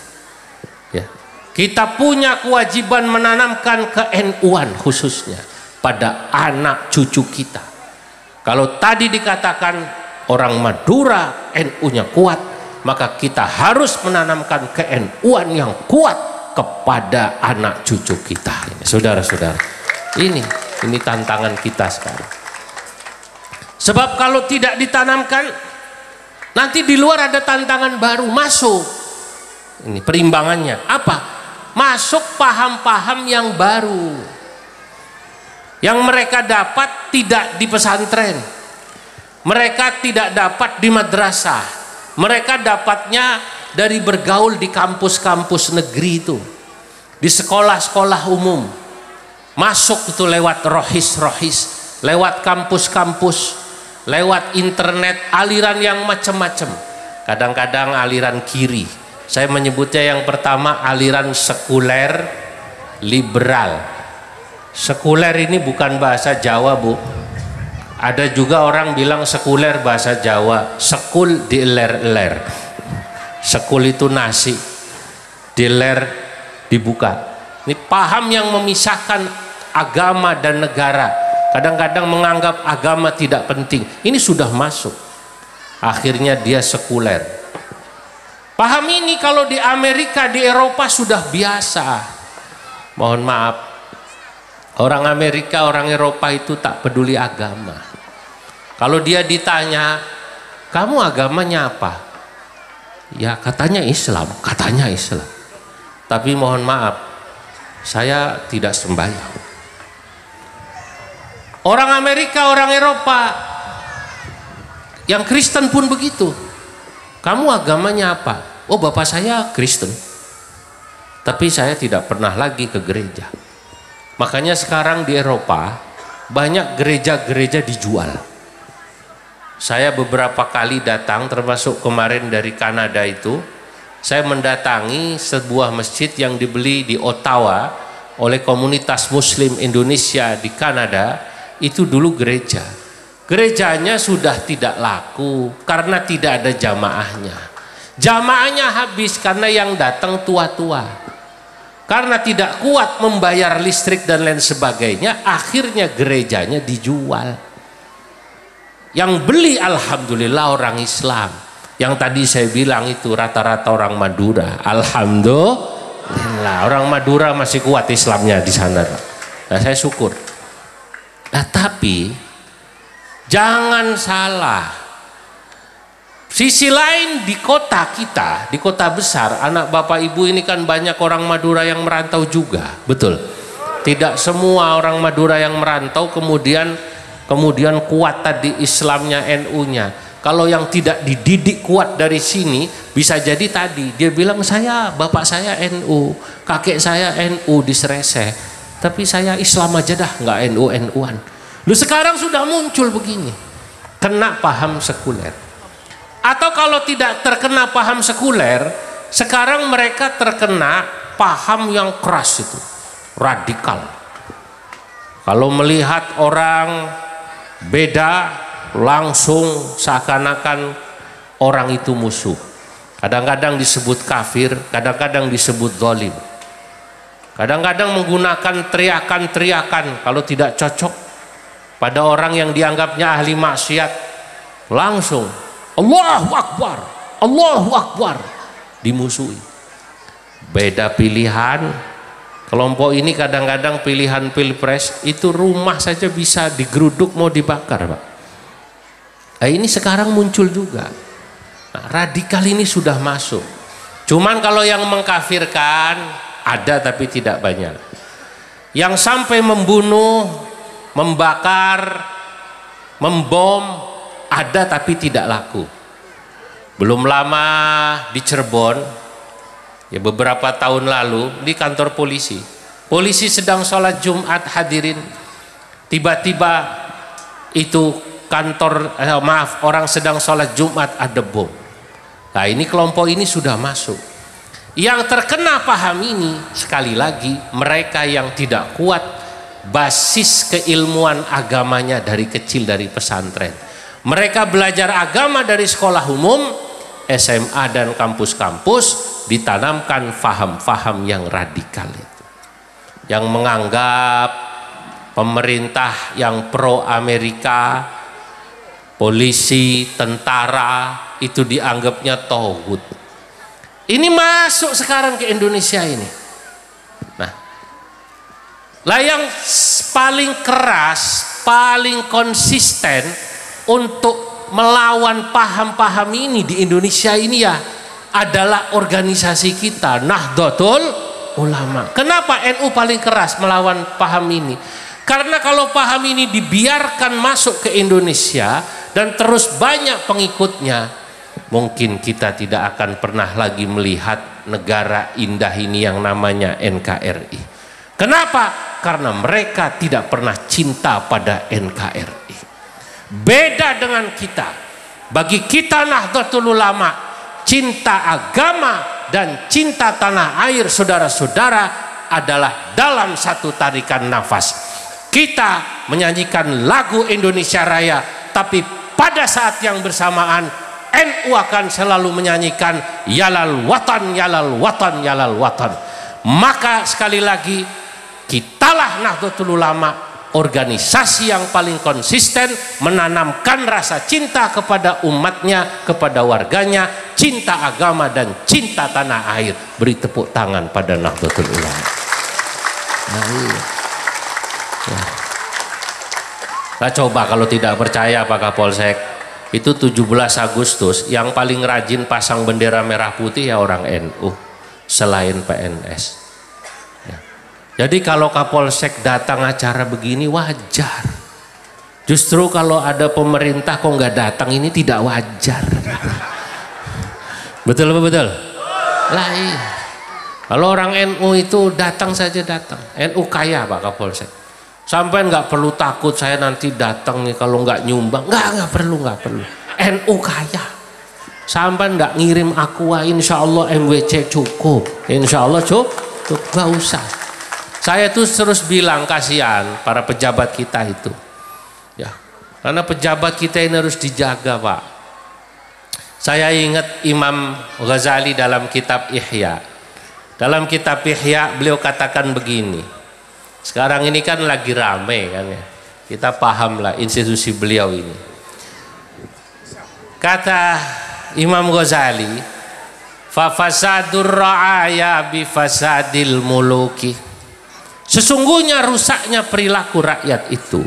[SPEAKER 1] ya, kita punya kewajiban menanamkan ke-NU-an khususnya pada anak cucu kita. Kalau tadi dikatakan orang Madura NU-nya kuat, maka kita harus menanamkan ke-NU-an yang kuat kepada anak cucu kita. Saudara-saudara, ini tantangan kita sekarang. Sebab kalau tidak ditanamkan, nanti di luar ada tantangan baru masuk. Ini perimbangannya apa? Masuk paham-paham yang baru, yang mereka dapat tidak di pesantren, mereka tidak dapat di madrasah, mereka dapatnya dari bergaul di kampus-kampus negeri itu, di sekolah-sekolah umum. Masuk itu lewat rohis-rohis, lewat kampus-kampus, lewat internet, aliran yang macam-macam. Kadang-kadang aliran kiri, saya menyebutnya yang pertama aliran sekuler liberal. Sekuler ini bukan bahasa Jawa, Bu. Ada juga orang bilang sekuler bahasa Jawa, sekul dieler-eler. Sekul itu nasi, diler dibuka. Ini paham yang memisahkan agama dan negara. Kadang-kadang menganggap agama tidak penting. Ini sudah masuk. Akhirnya dia sekuler. Paham ini kalau di Amerika, di Eropa sudah biasa. Mohon maaf, orang Amerika, orang Eropa itu tak peduli agama. Kalau dia ditanya, kamu agamanya apa? Ya katanya Islam, katanya Islam. Tapi mohon maaf, saya tidak sembahyang. Orang Amerika, orang Eropa, yang Kristen pun begitu. Kamu agamanya apa? Oh, bapak saya Kristen. Tapi saya tidak pernah lagi ke gereja. Makanya sekarang di Eropa banyak gereja-gereja dijual. Saya beberapa kali datang, termasuk kemarin dari Kanada itu, saya mendatangi sebuah masjid yang dibeli di Ottawa oleh komunitas Muslim Indonesia di Kanada. Itu dulu gereja. Gerejanya sudah tidak laku karena tidak ada jamaahnya. Jamaahnya habis karena yang datang tua-tua. Karena tidak kuat membayar listrik dan lain sebagainya, akhirnya gerejanya dijual. Yang beli alhamdulillah orang Islam. Yang tadi saya bilang itu rata-rata orang Madura. Alhamdulillah orang Madura masih kuat Islamnya di sana. Nah, saya syukur. Nah, tapi jangan salah. Sisi lain di kota kita, di kota besar, anak bapak ibu ini kan banyak orang Madura yang merantau juga, betul? Tidak semua orang Madura yang merantau kemudian kuat tadi Islamnya, NU-nya. Kalau yang tidak dididik kuat dari sini, bisa jadi tadi dia bilang bapak saya NU, kakek saya NU di Sereseh, tapi saya Islam aja dah, nggak NU-NU-an. Lu sekarang sudah muncul begini, kena paham sekuler. Atau kalau tidak terkena paham sekuler, sekarang mereka terkena paham yang keras itu, radikal. Kalau melihat orang beda, langsung seakan-akan orang itu musuh. Kadang-kadang disebut kafir, kadang-kadang disebut zalim. Kadang-kadang menggunakan teriakan-teriakan kalau tidak cocok pada orang yang dianggapnya ahli maksiat, langsung Allahu Akbar, Allahu Akbar, dimusuhi. Beda pilihan. Kelompok ini kadang-kadang pilihan pilpres itu rumah saja bisa digeruduk mau dibakar, Pak. Nah, ini sekarang muncul juga. Nah, radikal ini sudah masuk. Cuman kalau yang mengkafirkan ada tapi tidak banyak. Yang sampai membunuh, membakar, membom ada tapi tidak laku. Belum lama di Cirebon, ya beberapa tahun lalu di kantor polisi sedang sholat Jumat hadirin, tiba-tiba itu orang sedang sholat Jumat ada bom. Nah, ini kelompok ini sudah masuk. Yang terkena paham ini sekali lagi mereka yang tidak kuat basis keilmuan agamanya dari kecil, dari pesantren. Mereka belajar agama dari sekolah umum, SMA dan kampus-kampus, ditanamkan faham-faham yang radikal itu. Yang menganggap pemerintah yang pro Amerika, polisi, tentara, itu dianggapnya tauhid. Ini masuk sekarang ke Indonesia ini. Nah, lah yang paling keras, paling konsisten untuk melawan paham-paham ini di Indonesia ini ya adalah organisasi kita, Nahdlatul Ulama. Kenapa NU paling keras melawan paham ini? Karena kalau paham ini dibiarkan masuk ke Indonesia dan terus banyak pengikutnya, mungkin kita tidak akan pernah lagi melihat negara indah ini yang namanya NKRI. Kenapa? Karena mereka tidak pernah cinta pada NKRI. Beda dengan kita. Bagi kita Nahdlatul Ulama, cinta agama dan cinta tanah air saudara-saudara adalah dalam satu tarikan nafas. Kita menyanyikan lagu Indonesia Raya, tapi pada saat yang bersamaan NU akan selalu menyanyikan Yalal Watan, Yalal Watan, Yalal Watan. Maka sekali lagi, kitalah Nahdlatul Ulama, organisasi yang paling konsisten menanamkan rasa cinta kepada umatnya, kepada warganya, cinta agama dan cinta tanah air. Beri tepuk tangan pada Nahdlatul Ulama. Nah, coba kalau tidak percaya Pak Kapolsek, itu 17 Agustus yang paling rajin pasang bendera merah putih ya orang NU selain PNS ya. Jadi kalau Kapolsek datang acara begini wajar. Justru kalau ada pemerintah kok nggak datang ini tidak wajar. Betul apa betul? Lah iya. Kalau orang NU itu datang saja datang. NU kaya Pak Kapolsek. Sampai nggak perlu takut saya nanti datang nih kalau nggak nyumbang. Nggak perlu. NU kaya. Sampai nggak ngirim aqua, insya Allah MWC cukup. Insya Allah cukup, nggak usah. Saya tuh terus bilang kasihan para pejabat kita itu. Ya, karena pejabat kita ini harus dijaga Pak. Saya ingat Imam Ghazali dalam kitab Ihya. Dalam kitab Ihya beliau katakan begini. Sekarang ini kan lagi rame kan ya. Kita paham lah institusi beliau ini. Kata Imam Ghazali, fa fasadur ra'aya bi fasadil muluki. Sesungguhnya rusaknya perilaku rakyat itu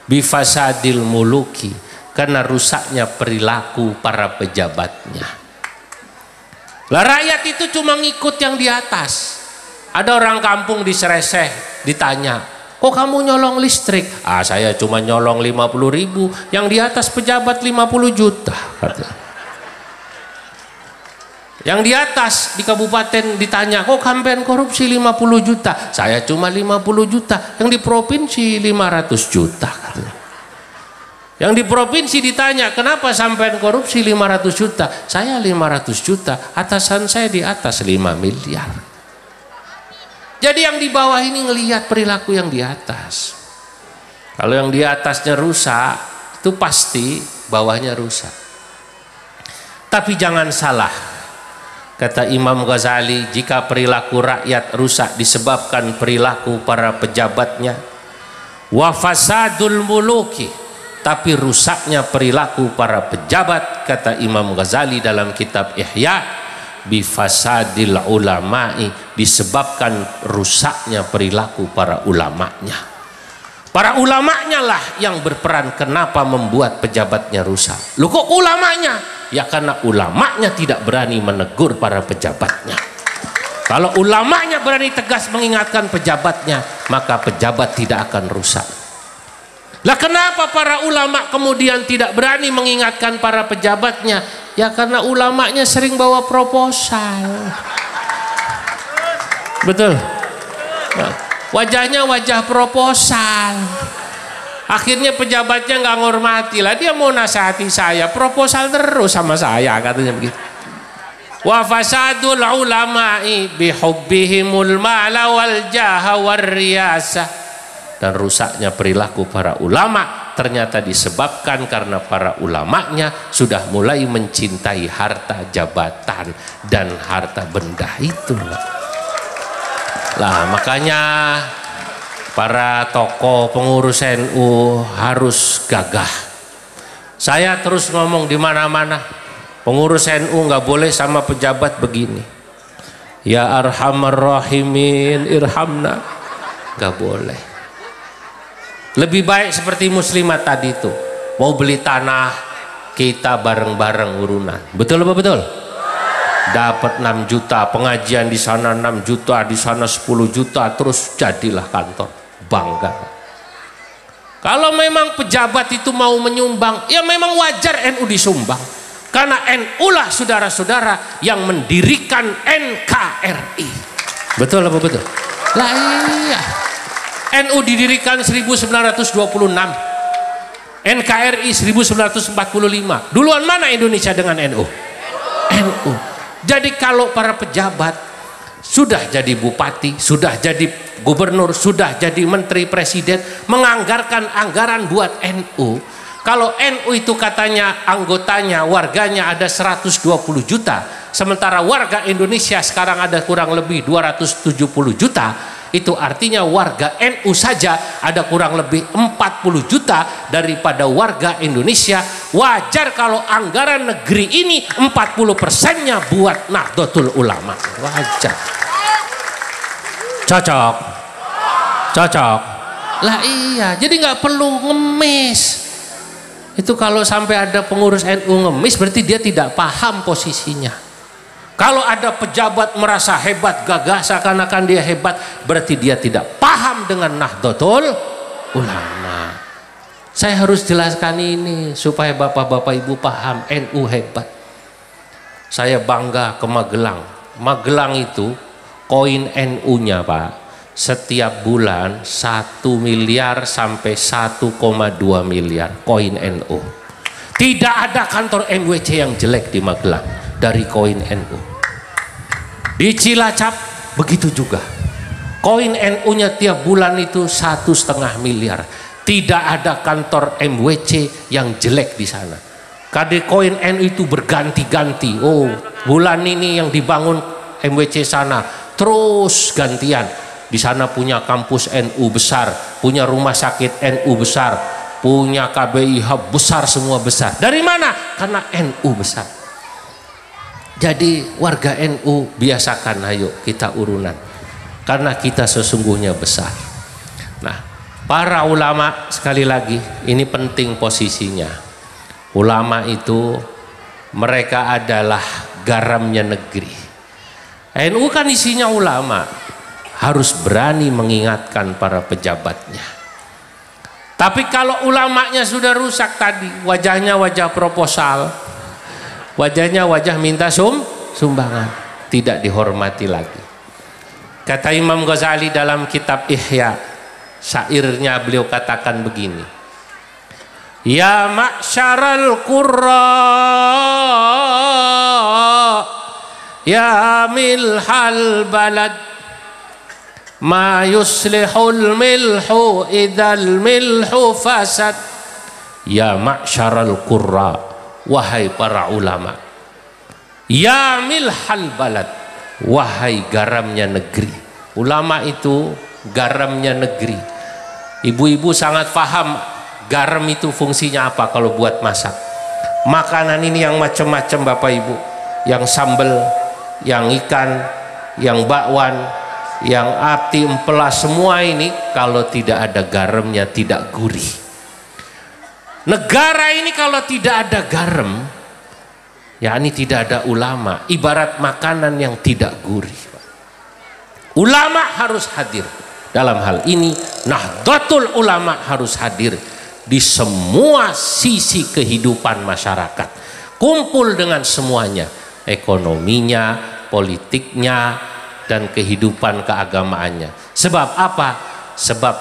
[SPEAKER 1] bi fasadil muluki, karena rusaknya perilaku para pejabatnya. Lah rakyat itu cuma ngikut yang di atas. Ada orang kampung di Sereseh ditanya, kok kamu nyolong listrik? Ah, saya cuma nyolong 50.000, yang di atas pejabat 50 juta. Yang di atas di kabupaten ditanya, kok kampen korupsi 50 juta? Saya cuma 50 juta, yang di provinsi 500 juta. Yang di provinsi ditanya, kenapa sampean korupsi 500 juta? Saya 500 juta, atasan saya di atas 5 miliar. Jadi yang di bawah ini ngelihat perilaku yang di atas. Kalau yang di atasnya rusak, itu pasti bawahnya rusak. Tapi jangan salah, kata Imam Ghazali, jika perilaku rakyat rusak disebabkan perilaku para pejabatnya, wa fasadul muluki, tapi rusaknya perilaku para pejabat, kata Imam Ghazali dalam kitab Ihya, bifasadil ulama'i, disebabkan rusaknya perilaku para ulamanya. Para ulamanya lah yang berperan kenapa membuat pejabatnya rusak. Loh kok ulamanya? Ya karena ulamanya tidak berani menegur para pejabatnya. Kalau ulamanya berani tegas mengingatkan pejabatnya, maka pejabat tidak akan rusak. Lah kenapa para ulama kemudian tidak berani mengingatkan para pejabatnya? Ya karena ulamanya sering bawa proposal. Betul. Wajahnya wajah proposal. Akhirnya pejabatnya nggak ngormati lah, dia mau nasihati saya, proposal terus sama saya, katanya begitu. Wa fasadul ulama'i bihubbihimul ma'la wal jaha war riyasah. Dan rusaknya perilaku para ulama ternyata disebabkan karena para ulamanya sudah mulai mencintai harta jabatan dan harta benda itu. Lah makanya para tokoh pengurus NU harus gagah. Saya terus ngomong di mana-mana, pengurus NU nggak boleh sama pejabat begini. Ya arhamar rahimin irhamna. Gak boleh. Lebih baik seperti muslimat tadi itu, mau beli tanah kita bareng-bareng urunan. Betul apa betul? Dapat 6 juta, pengajian di sana 6 juta, di sana 10 juta, terus jadilah kantor. Bangga. Kalau memang pejabat itu mau menyumbang, ya memang wajar NU disumbang. Karena NU lah saudara-saudara yang mendirikan NKRI. Betul apa betul? Lah iya. NU didirikan 1926. NKRI 1945. Duluan mana Indonesia dengan NU? NU. Jadi kalau para pejabat sudah jadi bupati, sudah jadi gubernur, sudah jadi menteri presiden, menganggarkan anggaran buat NU. Kalau NU itu katanya anggotanya, warganya ada 120 juta, sementara warga Indonesia sekarang ada kurang lebih 270 juta, itu artinya warga NU saja ada kurang lebih 40 juta daripada warga Indonesia. Wajar kalau anggaran negeri ini 40%-nya buat Nahdlatul Ulama. Wajar. Cocok? Cocok? Lah iya, jadi nggak perlu ngemis. Itu kalau sampai ada pengurus NU ngemis berarti dia tidak paham posisinya. Kalau ada pejabat merasa hebat, gagah seakan-akan dia hebat, berarti dia tidak paham dengan Nahdlatul Ulama. Saya harus jelaskan ini supaya bapak-bapak ibu paham, NU hebat. Saya bangga ke Magelang. Magelang itu koin NU-nya Pak, setiap bulan 1 miliar sampai 1,2 miliar koin NU. Tidak ada kantor MWC yang jelek di Magelang dari koin NU. Di Cilacap begitu juga, koin NU-nya tiap bulan itu 1,5 miliar. Tidak ada kantor MWC yang jelek di sana. Karena koin NU itu berganti-ganti. Oh, bulan ini yang dibangun MWC sana, terus gantian. Di sana punya kampus NU besar, punya rumah sakit NU besar, punya KBIH besar, semua besar. Dari mana? Karena NU besar. Jadi warga NU biasakan, ayo kita urunan, karena kita sesungguhnya besar. Nah, para ulama sekali lagi ini penting posisinya. Ulama itu mereka adalah garamnya negeri. NU kan isinya ulama, harus berani mengingatkan para pejabatnya. Tapi kalau ulamanya sudah rusak tadi, wajahnya wajah proposal, wajahnya wajah minta sumbangan, tidak dihormati lagi. Kata Imam Ghazali dalam kitab Ihya, syairnya beliau katakan begini: Ya ma'syaral qurra, ya milhal balad, ma yuslihul milhu idzal milhu fasad. Ya ma'syaral qurra, wahai para ulama, ya milhal balad, wahai garamnya negeri. Ulama itu garamnya negeri. Ibu-ibu sangat paham garam itu fungsinya apa kalau buat masak. Makanan ini yang macam-macam Bapak Ibu, yang sambal, yang ikan, yang bakwan, yang ati, empelas, semua ini kalau tidak ada garamnya tidak gurih. Negara ini kalau tidak ada garam, yakni tidak ada ulama, ibarat makanan yang tidak gurih. Ulama harus hadir dalam hal ini. Nahdlatul Ulama harus hadir di semua sisi kehidupan masyarakat, kumpul dengan semuanya, ekonominya, politiknya, dan kehidupan keagamaannya. Sebab apa? Sebab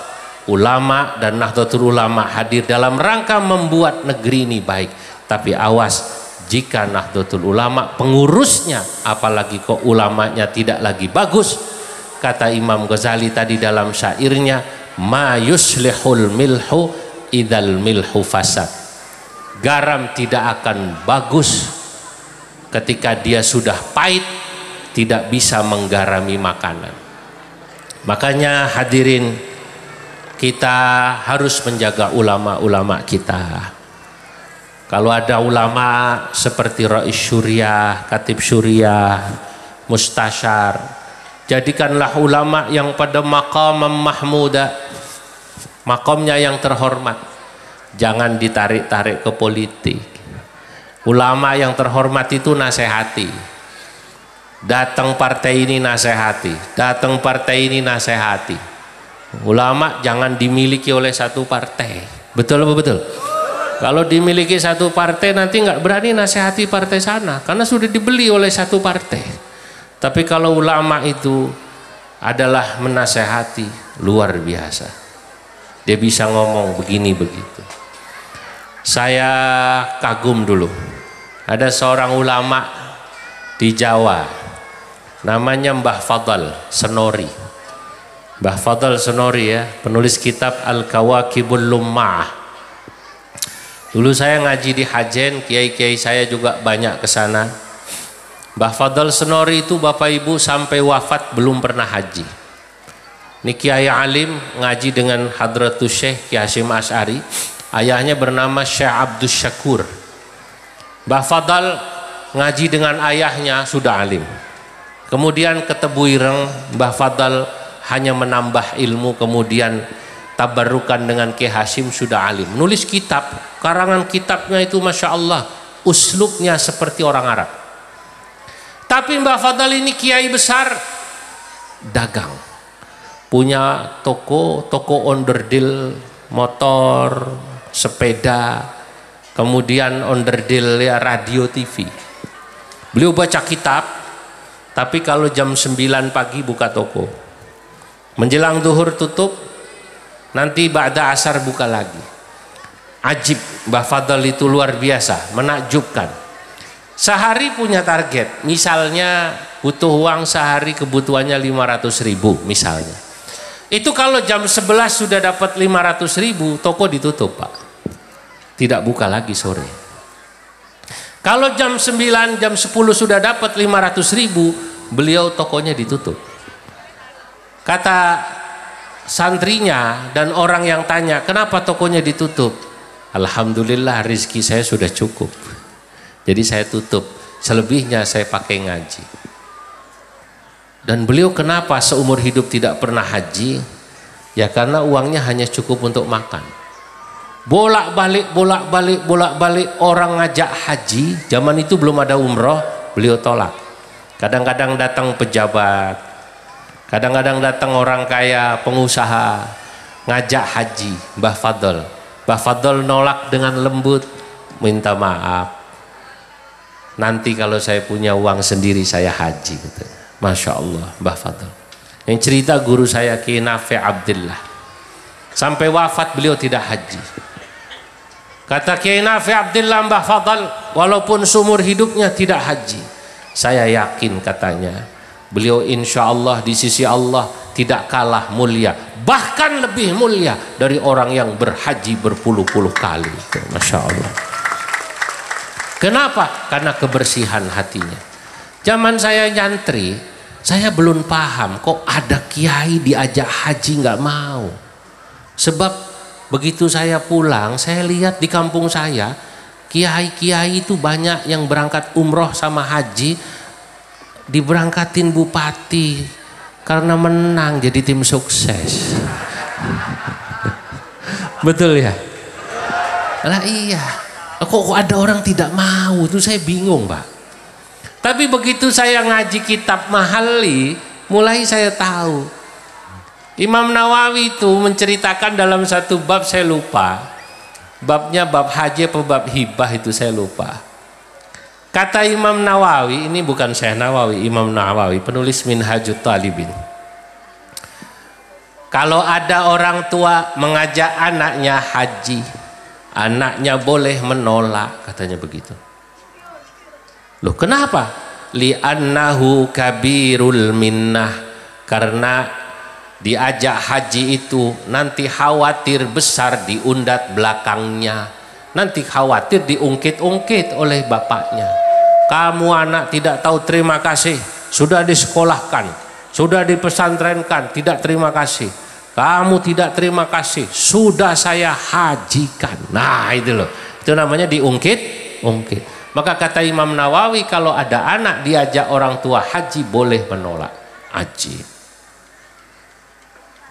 [SPEAKER 1] ulama dan Nahdlatul Ulama hadir dalam rangka membuat negeri ini baik. Tapi awas, jika Nahdlatul Ulama pengurusnya, apalagi kok ulamanya tidak lagi bagus, kata Imam Ghazali tadi dalam syairnya, ma yuslihul milhu idzal milhu fasad. Garam tidak akan bagus ketika dia sudah pahit, tidak bisa menggarami makanan. Makanya hadirin, kita harus menjaga ulama-ulama kita. Kalau ada ulama seperti Rais Syuriah, Khatib Syuriah, mustasyar. Jadikanlah ulama yang pada maqam mahmuda, makamnya yang terhormat. Jangan ditarik-tarik ke politik. Ulama yang terhormat itu nasihati. Datang partai ini nasihati, datang partai ini nasihati. Ulama jangan dimiliki oleh satu partai. Betul apa betul? Kalau dimiliki satu partai nanti nggak berani nasihati partai sana karena sudah dibeli oleh satu partai. Tapi kalau ulama itu adalah menasehati, luar biasa. Dia bisa ngomong begini begitu. Saya kagum dulu. Ada seorang ulama di Jawa, namanya Mbah Fadl Senori. Mbah Fadl Senori ya, penulis kitab Al-Kawakibul Lumma'ah. Dulu saya ngaji di Hajen, kiai-kiai saya juga banyak ke sana. Mbah Fadl Senori itu Bapak Ibu sampai wafat belum pernah haji. Ini kiai alim, ngaji dengan Hadratus Syekh Kiai Hasyim Asy'ari. Ayahnya bernama Syekh Abdus Syakur. Mbah Fadl ngaji dengan ayahnya sudah alim. Kemudian ke Tebu Ireng, Mbah Fadl hanya menambah ilmu, kemudian tabarukan dengan Kiai Hasyim sudah alim. Nulis kitab, karangan kitabnya itu Masya Allah, uslubnya seperti orang Arab. Tapi Mbah Fadl ini kiai besar, dagang, punya toko onderdil, motor, sepeda, kemudian onderdil ya radio TV. Beliau baca kitab, tapi kalau jam 9 pagi buka toko, menjelang zuhur tutup, nanti ba'da asar buka lagi. Ajib, Mbah Fadl itu luar biasa, menakjubkan. Sehari punya target, misalnya butuh uang sehari kebutuhannya 500.000 misalnya. Itu kalau jam 11 sudah dapat 500.000, toko ditutup Pak. Tidak buka lagi sore. Kalau jam 9, jam 10 sudah dapat 500.000, beliau tokonya ditutup. Kata santrinya dan orang yang tanya, kenapa tokonya ditutup? Alhamdulillah rezeki saya sudah cukup, jadi saya tutup, selebihnya saya pakai ngaji. Dan beliau kenapa seumur hidup tidak pernah haji? Ya karena uangnya hanya cukup untuk makan. Bolak-balik orang ngajak haji, zaman itu belum ada umroh, beliau tolak. Kadang-kadang datang pejabat, kadang-kadang datang orang kaya, pengusaha, ngajak haji, Mbah Fadl. Mbah Fadl nolak dengan lembut, minta maaf, nanti kalau saya punya uang sendiri saya haji. Gitu. Masya Allah, Mbah Fadl. Yang cerita guru saya Kiai Nafi Abdillah, sampai wafat beliau tidak haji. Kata Kiai Nafi Abdillah, Mbah Fadl walaupun seumur hidupnya tidak haji, saya yakin katanya beliau insya Allah di sisi Allah tidak kalah mulia, bahkan lebih mulia dari orang yang berhaji berpuluh-puluh kali. Masya Allah. Kenapa? Karena kebersihan hatinya. Zaman saya nyantri, saya belum paham kok ada kiai diajak haji nggak mau. Sebab begitu saya pulang, saya lihat di kampung saya kiai-kiai itu banyak yang berangkat umroh sama haji diberangkatin bupati karena menang jadi tim sukses. Betul ya? Lah iya. Kok ada orang tidak mau? Itu saya bingung Pak. Tapi begitu saya ngaji kitab Mahalli, mulai saya tahu. Imam Nawawi itu menceritakan dalam satu bab, saya lupa. Babnya bab haji atau bab hibah itu saya lupa. Kata Imam Nawawi, ini bukan Syekh Nawawi, Imam Nawawi, penulis Minhajut Talibin. Kalau ada orang tua mengajak anaknya haji, anaknya boleh menolak, katanya begitu. Loh kenapa? Li'annahu kabirul minnah, karena diajak haji itu nanti khawatir besar diundat belakangnya, nanti khawatir diungkit-ungkit oleh bapaknya. Kamu anak tidak tahu terima kasih, sudah disekolahkan, sudah dipesantrenkan, tidak terima kasih. Kamu tidak terima kasih, sudah saya hajikan. Nah itu loh, itu namanya diungkit-ungkit. Maka kata Imam Nawawi, kalau ada anak diajak orang tua haji boleh menolak haji.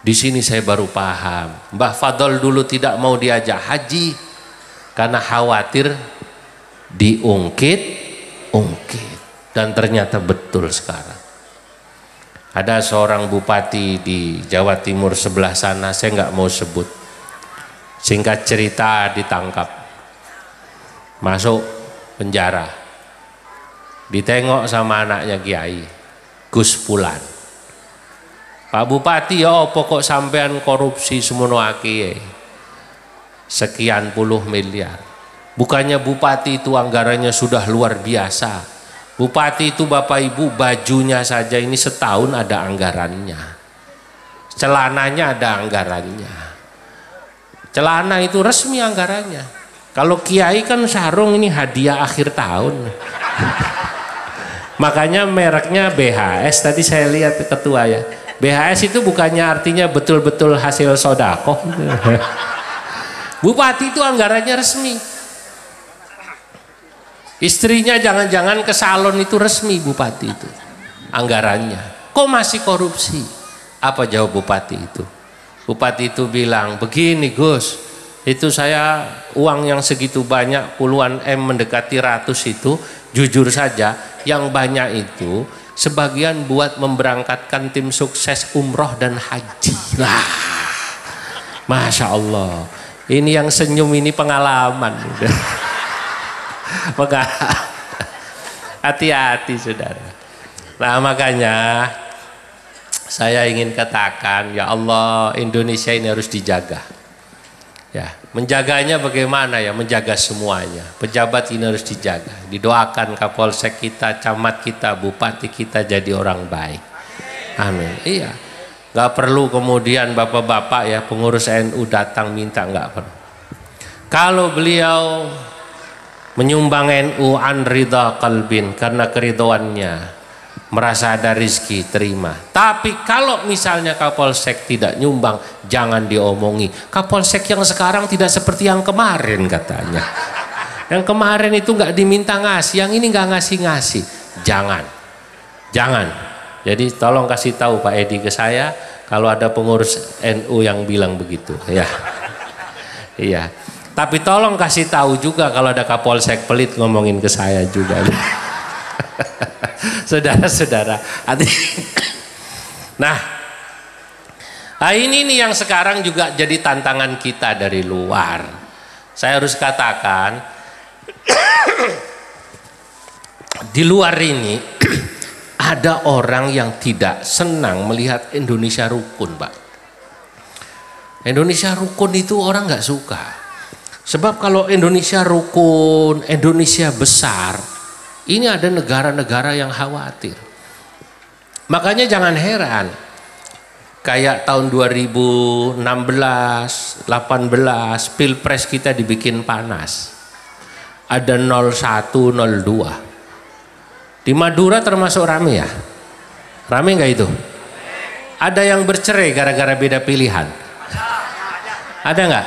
[SPEAKER 1] Di sini saya baru paham, Mbah Fadl dulu tidak mau diajak haji karena khawatir diungkit, dan ternyata betul sekarang. Ada seorang bupati di Jawa Timur sebelah sana, saya nggak mau sebut. Singkat cerita ditangkap, masuk penjara, ditengok sama anaknya Kiai Gus Pulan. Pak Bupati, ya pokok sampean korupsi semono akeh sekian puluh miliar. Bukannya bupati itu anggarannya sudah luar biasa. Bupati itu Bapak Ibu bajunya saja ini setahun ada anggarannya, celananya ada anggarannya. Celana itu resmi anggarannya. Kalau kiai kan sarung ini hadiah akhir tahun. Makanya mereknya BHS, tadi saya lihat ketua ya. BHS itu bukannya artinya betul-betul hasil sodako. Bupati itu anggarannya resmi. Istrinya jangan-jangan ke salon itu resmi, bupati itu anggarannya. Kok masih korupsi? Apa jawab bupati itu? Bupati itu bilang, begini Gus, itu saya uang yang segitu banyak puluhan M mendekati ratus itu, jujur saja yang banyak itu sebagian buat memberangkatkan tim sukses umroh dan haji. Lah, Masya Allah, ini yang senyum ini pengalaman. Maka hati-hati saudara. Nah makanya saya ingin katakan, ya Allah, Indonesia ini harus dijaga. Ya, menjaganya bagaimana ya? Menjaga semuanya. Pejabat ini harus dijaga. Didoakan Kapolsek kita, camat kita, bupati kita jadi orang baik. Amin. Iya. Gak perlu kemudian bapak-bapak ya pengurus NU datang minta, nggak perlu. Kalau beliau menyumbang NU an ridha qalbin, karena keridoannya, merasa ada rizki, terima. Tapi kalau misalnya Kapolsek tidak nyumbang, jangan diomongi. Kapolsek yang sekarang tidak seperti yang kemarin katanya. Yang kemarin itu nggak diminta ngasih, yang ini nggak ngasih-ngasih. Jangan. Jadi tolong kasih tahu Pak Edi ke saya kalau ada pengurus NU yang bilang begitu. Ya, iya. Tapi tolong kasih tahu juga kalau ada Kapolsek pelit ngomongin ke saya juga. Saudara-saudara. Nah, ini nih yang sekarang juga jadi tantangan kita dari luar. Saya harus katakan, di luar ini ada orang yang tidak senang melihat Indonesia rukun, Pak. Indonesia rukun itu orang nggak suka. Sebab kalau Indonesia rukun, Indonesia besar, ini ada negara-negara yang khawatir. Makanya jangan heran, kayak tahun 2016, 18, Pilpres kita dibikin panas. Ada 01, 02. Di Madura termasuk rame ya? Rame nggak itu? Ada yang bercerai gara-gara beda pilihan? Ada nggak?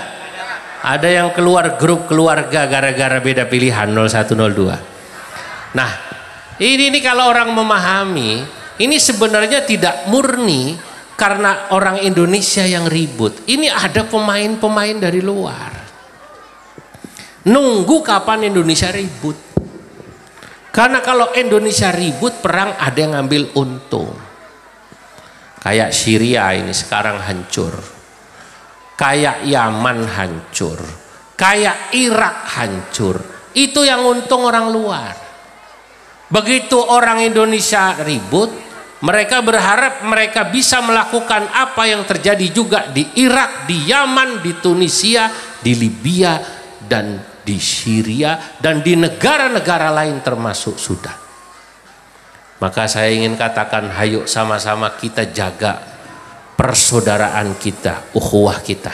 [SPEAKER 1] Ada yang keluar grup keluarga gara-gara beda pilihan 01, 02. Nah, ini kalau orang memahami, ini sebenarnya tidak murni karena orang Indonesia yang ribut. Ini ada pemain-pemain dari luar. Nunggu kapan Indonesia ribut. Karena kalau Indonesia ribut, perang ada yang ngambil untung. Kayak Syria ini sekarang hancur. Kayak Yaman hancur, kayak Irak hancur. Itu yang untung orang luar. Begitu orang Indonesia ribut, mereka berharap mereka bisa melakukan apa yang terjadi juga di Irak, di Yaman, di Tunisia, di Libya, dan di Syria, dan di negara-negara lain termasuk Sudan. Maka saya ingin katakan, hayo sama-sama kita jaga persaudaraan kita, ukhuwah kita.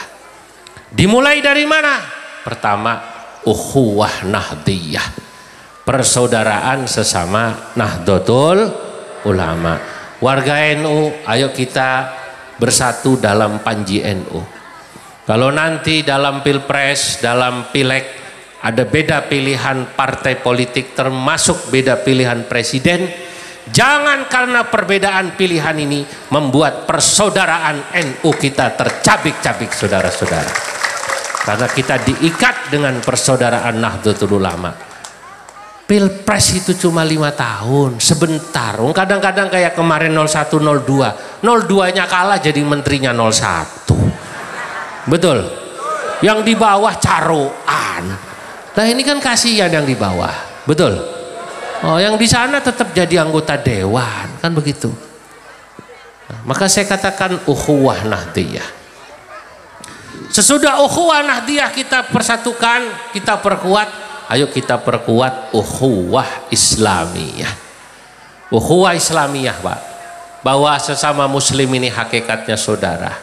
[SPEAKER 1] Dimulai dari mana? Pertama, ukhuwah nahdiyah, persaudaraan sesama Nahdlatul Ulama. Warga NU, ayo kita bersatu dalam panji NU. Kalau nanti dalam pilpres, dalam pileg ada beda pilihan partai politik termasuk beda pilihan presiden. Jangan karena perbedaan pilihan ini membuat persaudaraan NU kita tercabik-cabik, saudara-saudara. Karena kita diikat dengan persaudaraan Nahdlatul Ulama. Pilpres itu cuma 5 tahun, sebentar. Kadang-kadang kayak kemarin 01, 02. 02-nya kalah jadi menterinya 01. Betul? Yang di bawah caroan. Nah ini kan kasihan yang di bawah. Betul? Oh, yang di sana tetap jadi anggota dewan, kan begitu. Nah, maka saya katakan ukhuwah nahdiyah. Sesudah ukhuwah nahdiyah kita persatukan, kita perkuat. Ayo kita perkuat ukhuwah islamiyah. Ukhuwah islamiyah, Pak. Bahwa sesama muslim ini hakikatnya saudara.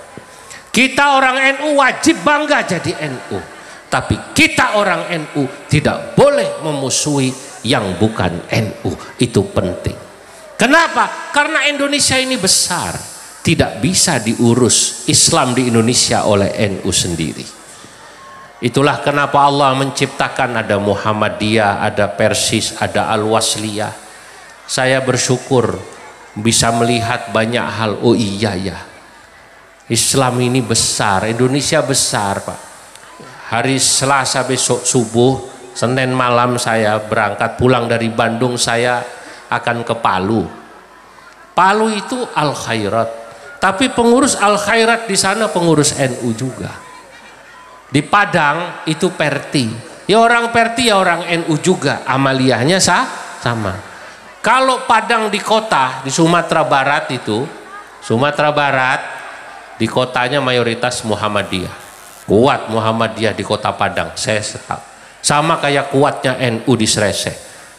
[SPEAKER 1] Kita orang NU wajib bangga jadi NU. Tapi kita orang NU tidak boleh memusuhi yang bukan NU. Itu penting. Kenapa? Karena Indonesia ini besar, tidak bisa diurus Islam di Indonesia oleh NU sendiri. Itulah kenapa Allah menciptakan ada Muhammadiyah, ada Persis, ada Al-Wasliyah. Saya bersyukur bisa melihat banyak hal. Oh iya ya, Islam ini besar, Indonesia besar, Pak. Hari Selasa besok subuh, Senin malam saya berangkat pulang dari Bandung, saya akan ke Palu. Palu itu Al Khairat, tapi pengurus Al Khairat di sana pengurus NU juga. Di Padang itu Perti, ya orang Perti ya orang NU juga, amaliyahnya sama. Kalau Padang di kota di Sumatera Barat itu, Sumatera Barat di kotanya mayoritas Muhammadiyah. Kuat Muhammadiyah di kota Padang, saya tahu. Sama kayak kuatnya NU di Srese.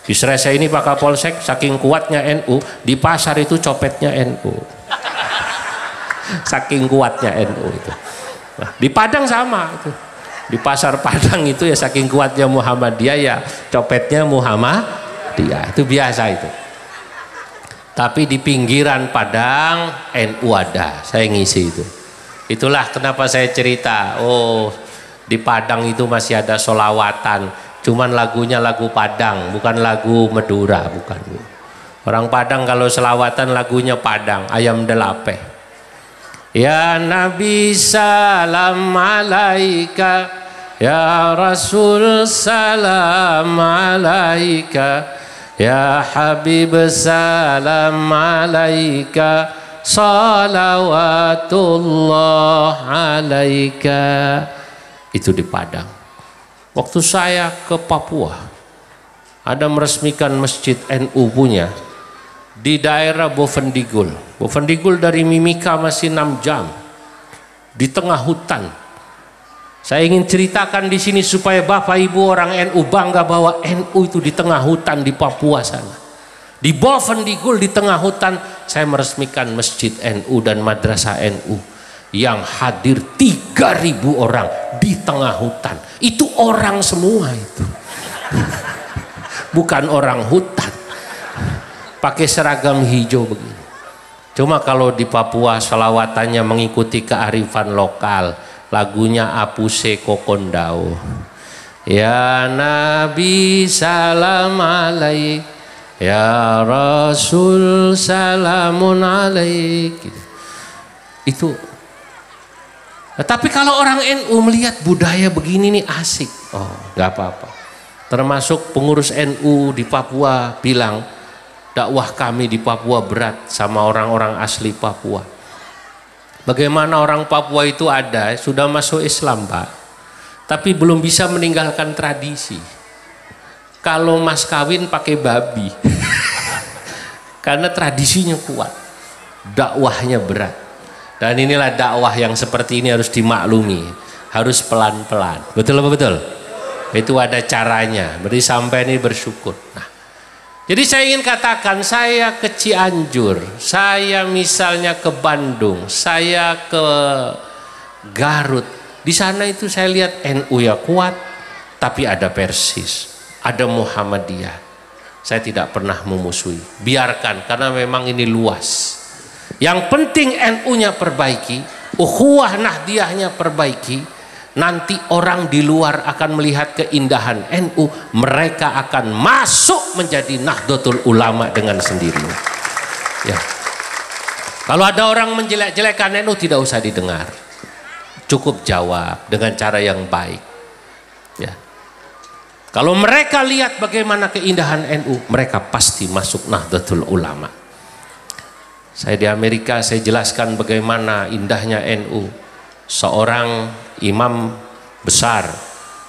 [SPEAKER 1] Di Srese ini Pak Kapolsek, saking kuatnya NU, di pasar itu copetnya NU. Saking kuatnya NU itu. Nah, di Padang sama itu. Di pasar Padang itu ya saking kuatnya Muhammadiyah ya copetnya Muhammadiyah. Itu biasa itu. Tapi di pinggiran Padang NU ada, saya ngisi itu. Itulah kenapa saya cerita, oh di Padang itu masih ada solawatan, cuman lagunya lagu Padang, bukan lagu Madura, bukan. Orang Padang kalau selawatan lagunya Padang, ayam delape. Ya Nabi salam alaika, ya Rasul salam alaika, ya Habib salam alaika, salawatullah alaika. Itu di Padang. Waktu saya ke Papua, ada meresmikan masjid NU punya di daerah Bovendigul. Bovendigul dari Mimika masih 6 jam di tengah hutan. Saya ingin ceritakan di sini supaya Bapak Ibu orang NU bangga bahwa NU itu di tengah hutan di Papua sana. Di Bovendigul di tengah hutan saya meresmikan masjid NU dan madrasah NU yang hadir 3.000 orang di tengah hutan. Itu orang semua itu. Bukan orang hutan. Pakai seragam hijau begini. Cuma kalau di Papua selawatannya mengikuti kearifan lokal. Lagunya Apuse Kokondao. Ya Nabi salam alaik, ya Rasul salamun alaik. Itu. Nah, tapi kalau orang NU melihat budaya begini nih asik. Oh, nggak apa-apa. Termasuk pengurus NU di Papua bilang dakwah kami di Papua berat sama orang-orang asli Papua. Bagaimana orang Papua itu ada sudah masuk Islam, Pak, tapi belum bisa meninggalkan tradisi. Kalau mas kawin pakai babi, karena tradisinya kuat, dakwahnya berat. Dan inilah dakwah yang seperti ini harus dimaklumi, harus pelan-pelan. Betul apa betul? Itu ada caranya. Berarti sampai ini bersyukur. Nah, jadi saya ingin katakan, saya ke Cianjur, saya misalnya ke Bandung, saya ke Garut. Di sana itu saya lihat NU ya kuat, tapi ada Persis, ada Muhammadiyah. Saya tidak pernah memusuhi. Biarkan, karena memang ini luas. Yang penting NU-nya perbaiki, ukhuwah nahdiyahnya perbaiki. nanti orang di luar akan melihat keindahan NU, mereka akan masuk menjadi Nahdlatul Ulama dengan sendirinya. Ya. Kalau ada orang menjelek-jelekan NU, tidak usah didengar, cukup jawab dengan cara yang baik. Ya. Kalau mereka lihat bagaimana keindahan NU, mereka pasti masuk Nahdlatul Ulama. Saya di Amerika, saya jelaskan bagaimana indahnya NU. Seorang imam besar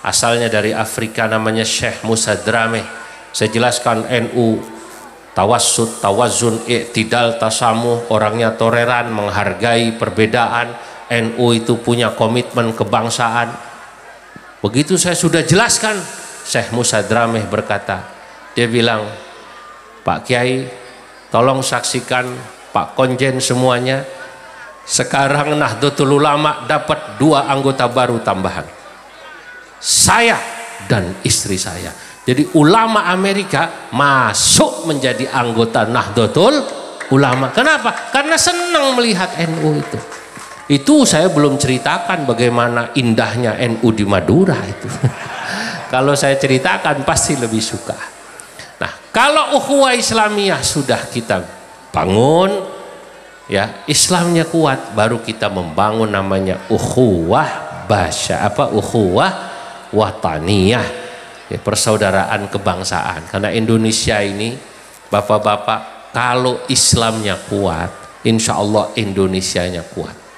[SPEAKER 1] asalnya dari Afrika namanya Syekh Musa Drameh. Saya jelaskan NU tawassut, tawazun, i'tidal, tasamuh, orangnya toleran, menghargai perbedaan. NU itu punya komitmen kebangsaan. Begitu saya sudah jelaskan, Syekh Musa Drameh berkata, dia bilang, Pak Kiai tolong saksikan, Pak Konjen semuanya, sekarang Nahdlatul Ulama dapat 2 anggota baru tambahan, saya dan istri saya. Jadi ulama Amerika masuk menjadi anggota Nahdlatul Ulama. Kenapa? Karena senang melihat NU itu. Itu saya belum ceritakan bagaimana indahnya NU di Madura itu. Kalau saya ceritakan pasti lebih suka. Nah, kalau ukhuwah Islamiyah sudah kita bangun, ya, Islamnya kuat, baru kita membangun namanya ukhuwah ukhuwah wataniyah, ya, persaudaraan kebangsaan. Karena Indonesia ini, bapak-bapak, kalau Islamnya kuat, insya Allah Indonesianya kuat.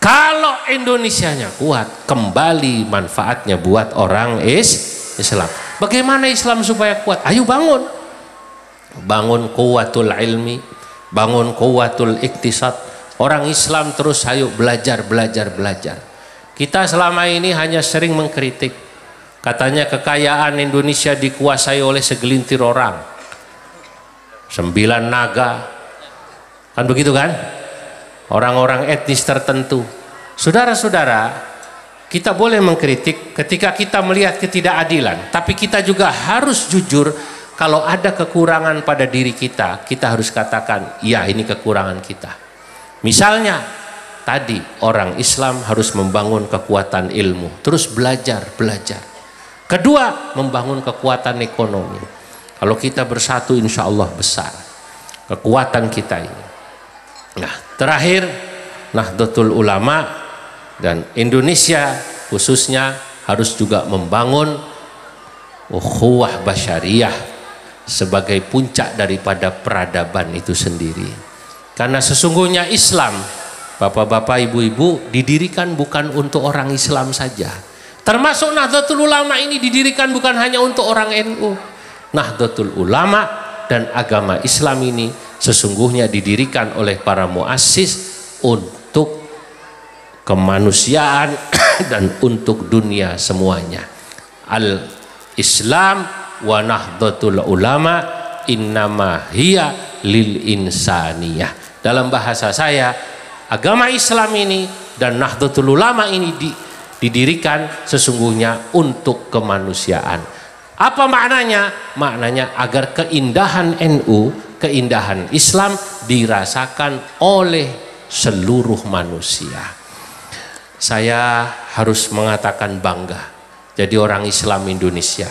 [SPEAKER 1] Kalau Indonesianya kuat, kembali manfaatnya buat orang Islam. Bagaimana Islam supaya kuat? Ayo bangun kuwatul ilmi, bangun kuwatul iktisad. Orang Islam terus ayo belajar. Kita selama ini hanya sering mengkritik, katanya kekayaan Indonesia dikuasai oleh segelintir orang, 9 naga, kan begitu kan, orang-orang etnis tertentu. Saudara-saudara, kita boleh mengkritik ketika kita melihat ketidakadilan, tapi kita juga harus jujur. Kalau ada kekurangan pada diri kita, kita harus katakan, ya ini kekurangan kita. Misalnya, tadi orang Islam harus membangun kekuatan ilmu, terus belajar. Kedua, membangun kekuatan ekonomi. Kalau kita bersatu, insya Allah besar kekuatan kita ini. Nah, terakhir, Nahdlatul Ulama dan Indonesia khususnya harus juga membangun ukhuwah basyariyah sebagai puncak daripada peradaban itu sendiri. Karena sesungguhnya Islam, bapak-bapak, ibu-ibu, didirikan bukan untuk orang Islam saja. Termasuk Nahdlatul Ulama ini didirikan bukan hanya untuk orang NU. Nahdlatul Ulama dan agama Islam ini sesungguhnya didirikan oleh para muassis untuk kemanusiaan dan untuk dunia semuanya. Al-Islam wa Nahdlatul Ulama innama hiya lil insaniyah. Dalam bahasa saya, agama Islam ini dan Nahdlatul Ulama ini didirikan sesungguhnya untuk kemanusiaan. Apa maknanya? Maknanya agar keindahan NU, keindahan Islam dirasakan oleh seluruh manusia. Saya harus mengatakan bangga jadi orang Islam Indonesia.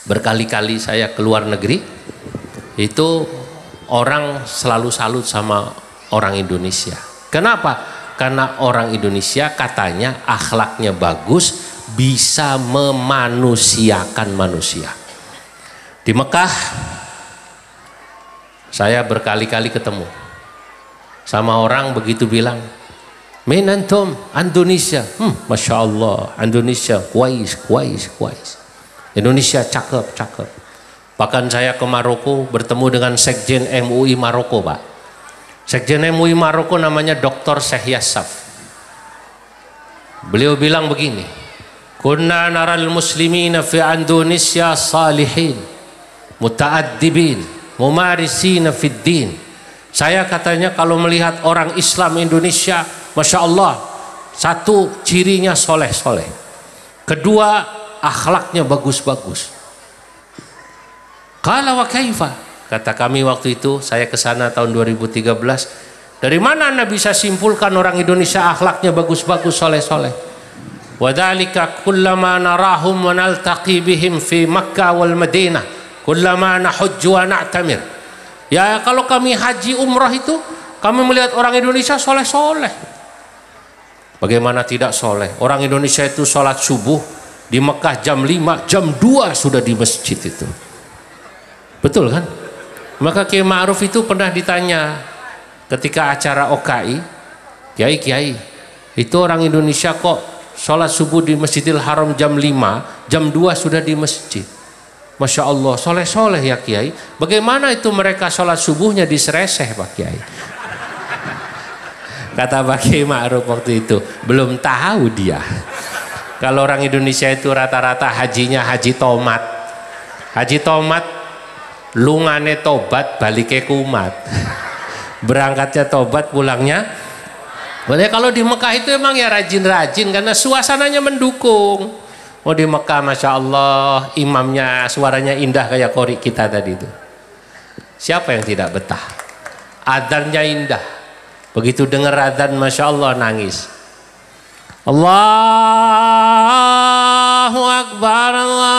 [SPEAKER 1] Berkali-kali saya keluar negeri, itu orang selalu salut sama orang Indonesia. Kenapa? Karena orang Indonesia katanya akhlaknya bagus, bisa memanusiakan manusia. Di Mekah saya berkali-kali ketemu sama orang, begitu bilang, "Min antum Indonesia." Masya Allah, Indonesia kuais. Indonesia cakep. Bahkan saya ke Maroko bertemu dengan Sekjen MUI Maroko, Pak. Sekjen MUI Maroko namanya Dr. Syekh Yassaf. Beliau bilang begini, "Kunna naral muslimina fi Indonesia salihin, muta'addibin, mumarisina fid din." Saya katanya kalau melihat orang Islam Indonesia, Masya Allah, satu cirinya soleh-soleh, kedua akhlaknya bagus-bagus. Qala wa kaifa, kata kami waktu itu, saya ke sana tahun 2013, dari mana Anda bisa simpulkan orang Indonesia akhlaknya bagus-bagus, soleh-soleh? Wadhalika kullama narahum wa naltaqi bihim fi Makkah wal Madinah kullama nahujju wa na'tamir. Ya, kalau kami haji umrah itu kami melihat orang Indonesia soleh-soleh. Bagaimana tidak soleh? Orang Indonesia itu sholat subuh di Mekah jam 5, jam 2 sudah di masjid itu. Betul kan? Maka Kiai Ma'ruf itu pernah ditanya ketika acara OKI, Kiai, itu orang Indonesia kok sholat subuh di Masjidil Haram jam 5, jam 2 sudah di masjid. Masya Allah, soleh-soleh ya Kiai. Bagaimana itu mereka sholat subuhnya di Sereseh Pak Kiai? Kata Pak Kiai Ma'ruf waktu itu, belum tahu dia. Kalau orang Indonesia itu rata-rata hajinya haji tomat. Haji tomat, lungane tobat, baliknya kumat. Berangkatnya tobat, pulangnya. Boleh. Kalau di Mekah itu emang ya rajin-rajin karena suasananya mendukung. Oh di Mekah Masya Allah imamnya suaranya indah kayak Qori kita tadi itu. Siapa yang tidak betah? Adzannya indah. Begitu dengar adzan Masya Allah nangis. Allahu Akbar, Allahu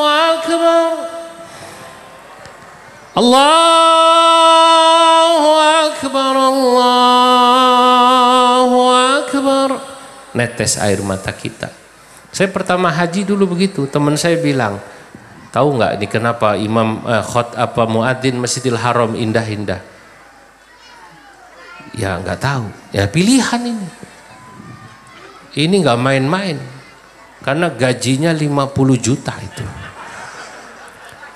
[SPEAKER 1] Akbar, Allahu Akbar, Allahu Akbar. Netes air mata kita. Saya pertama haji dulu begitu. Teman saya bilang, tahu nggak ini kenapa imam muadzin Masjidil Haram indah-indah? Ya nggak tahu. Ya pilihan ini. Ini nggak main-main. Karena gajinya 50 juta itu.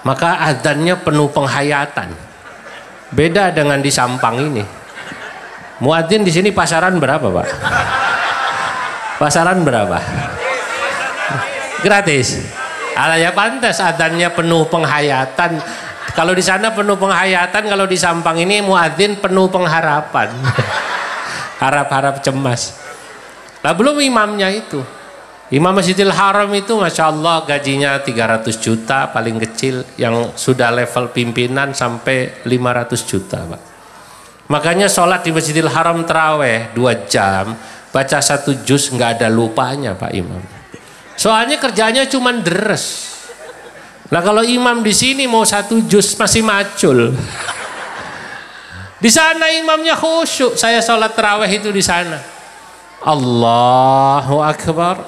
[SPEAKER 1] Maka adzannya penuh penghayatan. Beda dengan di Sampang ini. Muadzin di sini pasaran berapa, Pak? Pasaran berapa? Gratis. Alah ya pantas adzannya penuh penghayatan. Kalau di sana penuh penghayatan, kalau di Sampang ini muadzin penuh pengharapan. Harap-harap cemas. Nah, belum imamnya itu. Imam Masjidil Haram itu Masya Allah gajinya 300 juta paling kecil, yang sudah level pimpinan sampai 500 juta Pak. Makanya sholat di Masjidil Haram terawih 2 jam, baca 1 juz nggak ada lupanya Pak Imam. Soalnya kerjanya cuma deres. Nah kalau imam di sini mau 1 juz masih macul. Di sana imamnya khusyuk. Saya sholat terawih itu di sana. Allahu Akbar,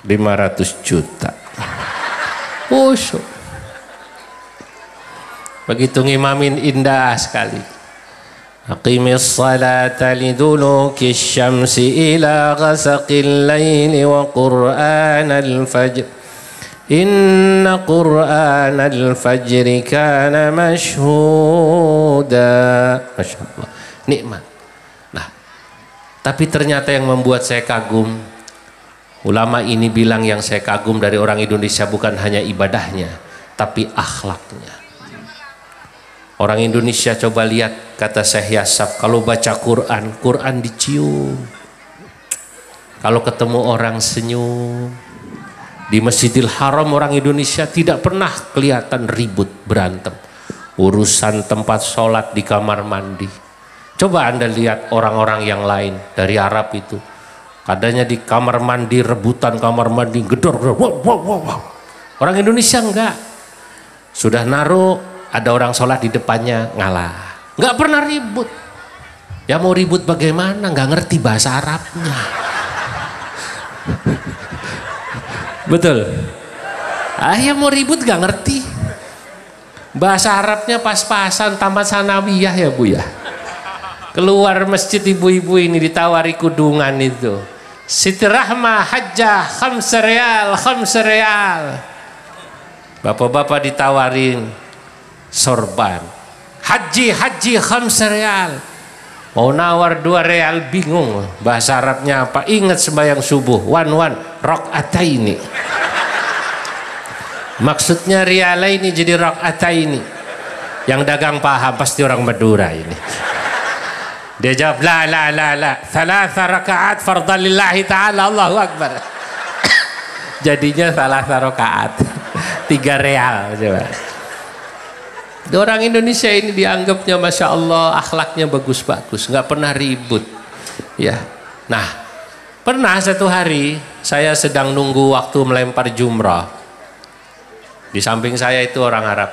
[SPEAKER 1] 500 juta. Khusyuk. Begitu ngimamin indah sekali. Aqimis salata liduluki syamsi ila ghasaqil laili wa qur'anal fajr. Inna qur'anal fajri kana mashhuda. Masya Allah, nikmat. Nah, tapi ternyata yang membuat saya kagum, ulama ini bilang yang saya kagum dari orang Indonesia bukan hanya ibadahnya, tapi akhlaknya. Orang Indonesia coba lihat, kata Syekh Yasaf, kalau baca Quran, Quran dicium. Kalau ketemu orang senyum. Di Masjidil Haram orang Indonesia tidak pernah kelihatan ribut berantem. Urusan tempat sholat di kamar mandi. Coba Anda lihat orang-orang yang lain dari Arab itu. Kadangnya di kamar mandi rebutan kamar mandi gedor. Wow. Orang Indonesia enggak. Sudah naruh, ada orang sholat di depannya ngalah. Enggak pernah ribut. Ya mau ribut bagaimana? Enggak ngerti bahasa Arabnya. Betul. Ya mau ribut gak ngerti. Bahasa Arabnya pas-pasan, tamat sanawiyah ya Bu ya. Keluar masjid ibu-ibu ini ditawari kudungan itu. Siti Rahmah hajjah 5 rial. Bapak-bapak ditawarin sorban. Haji 5 rial. Mau nawar 2 rial bingung bahasa Arabnya apa. Ingat sembahyang subuh 1 rakaataini. Maksudnya rialaini jadi rakaataini. Yang dagang paham pasti orang Madura ini. Dia jawab la 3 rakaat fardhan lillahi ta'ala, Allahu Akbar. Jadinya 3 rakaat 3 rial coba. Orang Indonesia ini dianggapnya Masya Allah akhlaknya bagus-bagus, nggak pernah ribut. Ya. Nah, pernah satu hari saya sedang nunggu waktu melempar jumrah. Di samping saya itu orang Arab.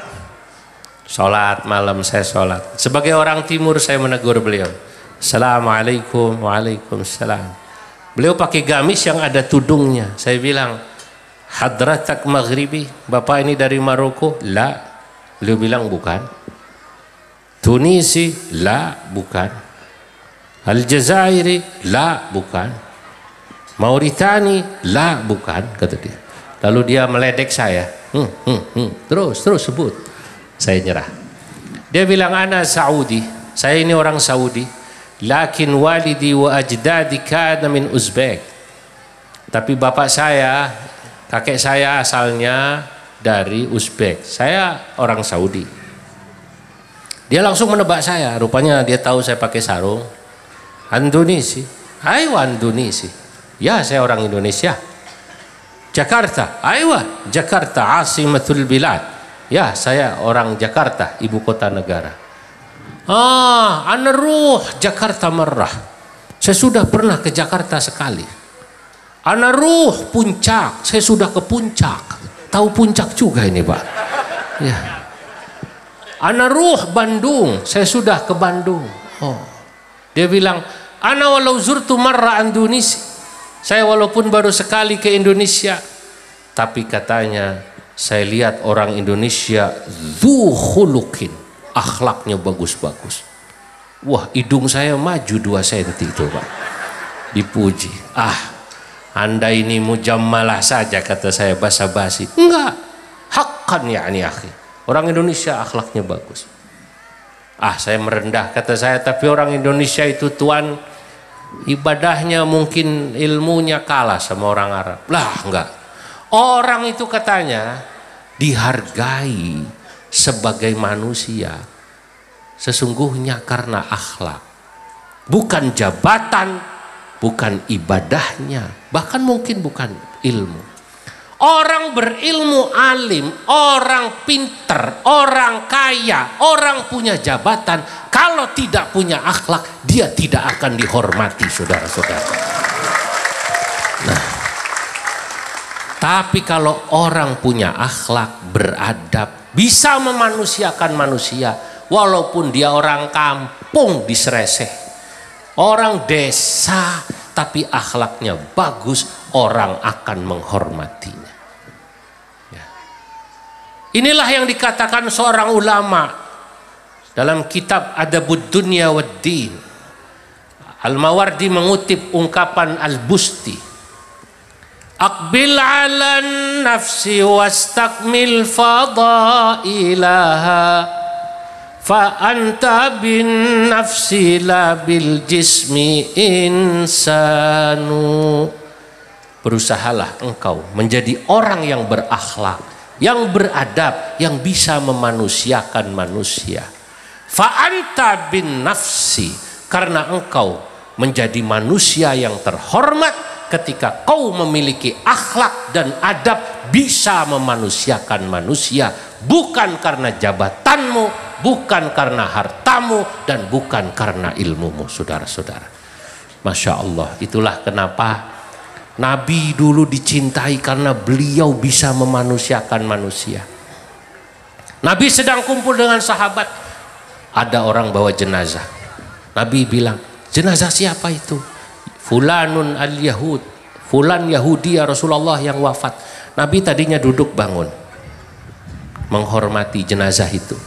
[SPEAKER 1] Sholat malam, saya sholat. Sebagai orang timur saya menegur beliau. Assalamualaikum. Waalaikumsalam. Beliau pakai gamis yang ada tudungnya. Saya bilang, hadratak maghribi, bapak ini dari Maroko? La. Beliau bilang bukan. Tunisi? La, bukan. Aljazairi? La, bukan. Mauritani? La, bukan, kata dia. Lalu dia meledek saya. Terus sebut. Saya nyerah. Dia bilang, ana Saudi, saya ini orang Saudi, lakin walidi wa ajdadi kana min Uzbek. Tapi bapak saya, kakek saya asalnya dari Uzbek. Saya orang Saudi. Dia langsung menebak saya. Rupanya dia tahu saya pakai sarung. Indonesi. Aywa Indonesi. Ya, saya orang Indonesia. Jakarta. Aywa Jakarta, asimatul bilad. Ya, saya orang Jakarta, ibu kota negara. Ana ruh Jakarta merah. Saya sudah pernah ke Jakarta sekali. Ana ruh Puncak, saya sudah ke Puncak. Tahu Puncak juga ini, Pak. Ya. Ana ruh Bandung, saya sudah ke Bandung. Oh. Dia bilang, ana walau zurtu marra Indonesia. Saya walaupun baru sekali ke Indonesia, tapi katanya saya lihat orang Indonesia dzu khuluqin, akhlaknya bagus-bagus. Wah, hidung saya maju 2 senti itu, Pak. Dipuji. Anda ini mujammalah saja, kata saya, basa-basi. Enggak. Haqqan yani akhi. Orang Indonesia akhlaknya bagus. Saya merendah, kata saya, tapi orang Indonesia itu tuan, ibadahnya mungkin ilmunya kalah sama orang Arab. Lah, enggak. Orang itu katanya dihargai sebagai manusia sesungguhnya karena akhlak, bukan jabatan, bukan ibadahnya, bahkan mungkin bukan ilmu. Orang berilmu, alim, orang pinter, orang kaya, orang punya jabatan, kalau tidak punya akhlak, dia tidak akan dihormati, saudara-saudara. Nah, tapi kalau orang punya akhlak, beradab, bisa memanusiakan manusia, walaupun dia orang kampung di Sereseh, orang desa, tapi akhlaknya bagus, orang akan menghormatinya. Ya. Inilah yang dikatakan seorang ulama dalam kitab Adabud Dunya wad Din. Al-Mawardi mengutip ungkapan Al-Busti. Aqbil 'alan nafsi wastakmil fadailaha fa anta bin nafsi la bil jismi insanu. Berusahalah engkau menjadi orang yang berakhlak, yang beradab, yang bisa memanusiakan manusia. Fa anta bin nafsi, karena engkau menjadi manusia yang terhormat ketika kau memiliki akhlak dan adab, bisa memanusiakan manusia, bukan karena jabatanmu, bukan karena hartamu, dan bukan karena ilmumu, saudara-saudara. Masya Allah, itulah kenapa Nabi dulu dicintai, karena beliau bisa memanusiakan manusia. Nabi sedang kumpul dengan sahabat, ada orang bawa jenazah. Nabi bilang, jenazah siapa itu? Fulanun al-Yahud, fulan Yahudi ya Rasulullah yang wafat. Nabi tadinya duduk bangun menghormati jenazah itu.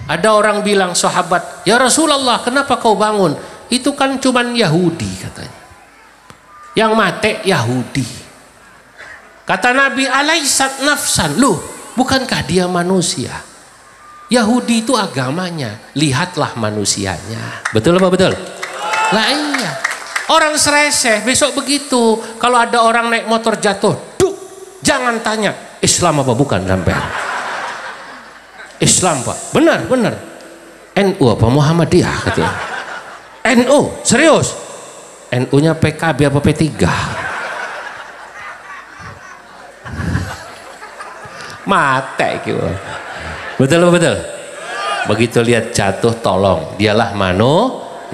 [SPEAKER 1] Ada orang bilang, sahabat, ya Rasulullah, kenapa kau bangun? Itu kan cuman Yahudi, katanya. Yang mati Yahudi. Kata Nabi, alaisat nafsan, loh, bukankah dia manusia? Yahudi itu agamanya, lihatlah manusianya. Betul apa betul? Lah iya. Orang Sereseh besok begitu, kalau ada orang naik motor jatuh, duk, jangan tanya Islam apa bukan sampai. Islam Pak, benar. NU apa Muhammadiyah katanya. NU, serius. NU-nya PKB apa P3? Mate gitu. Betul. Begitu lihat jatuh, tolong, dialah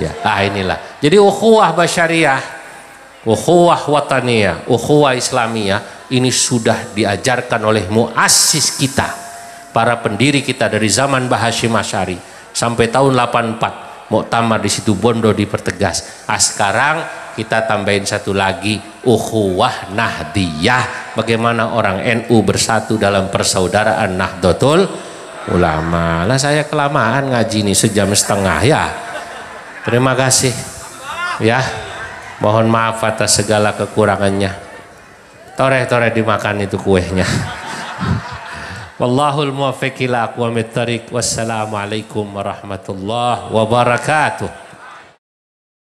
[SPEAKER 1] Ya, inilah. Jadi ukhuwah basyariah, ukhuwah wataniyah, ukhuwah islamiyah ini sudah diajarkan oleh muassis kita, para pendiri kita dari zaman Mbah Hasyim Asy'ari sampai tahun 84. Muktamar di situ Bondo dipertegas. Sekarang kita tambahin satu lagi, ukhuwah nahdiyah. Bagaimana orang NU bersatu dalam persaudaraan Nahdlatul Ulama. Lah saya kelamaan ngaji nih 1,5 jam ya. Terima kasih ya, mohon maaf atas segala kekurangannya. Toreh-toreh dimakan itu kuehnya. Wallahul muwaffiq ila aqwamit thariq. Wassalamualaikum warahmatullahi wabarakatuh.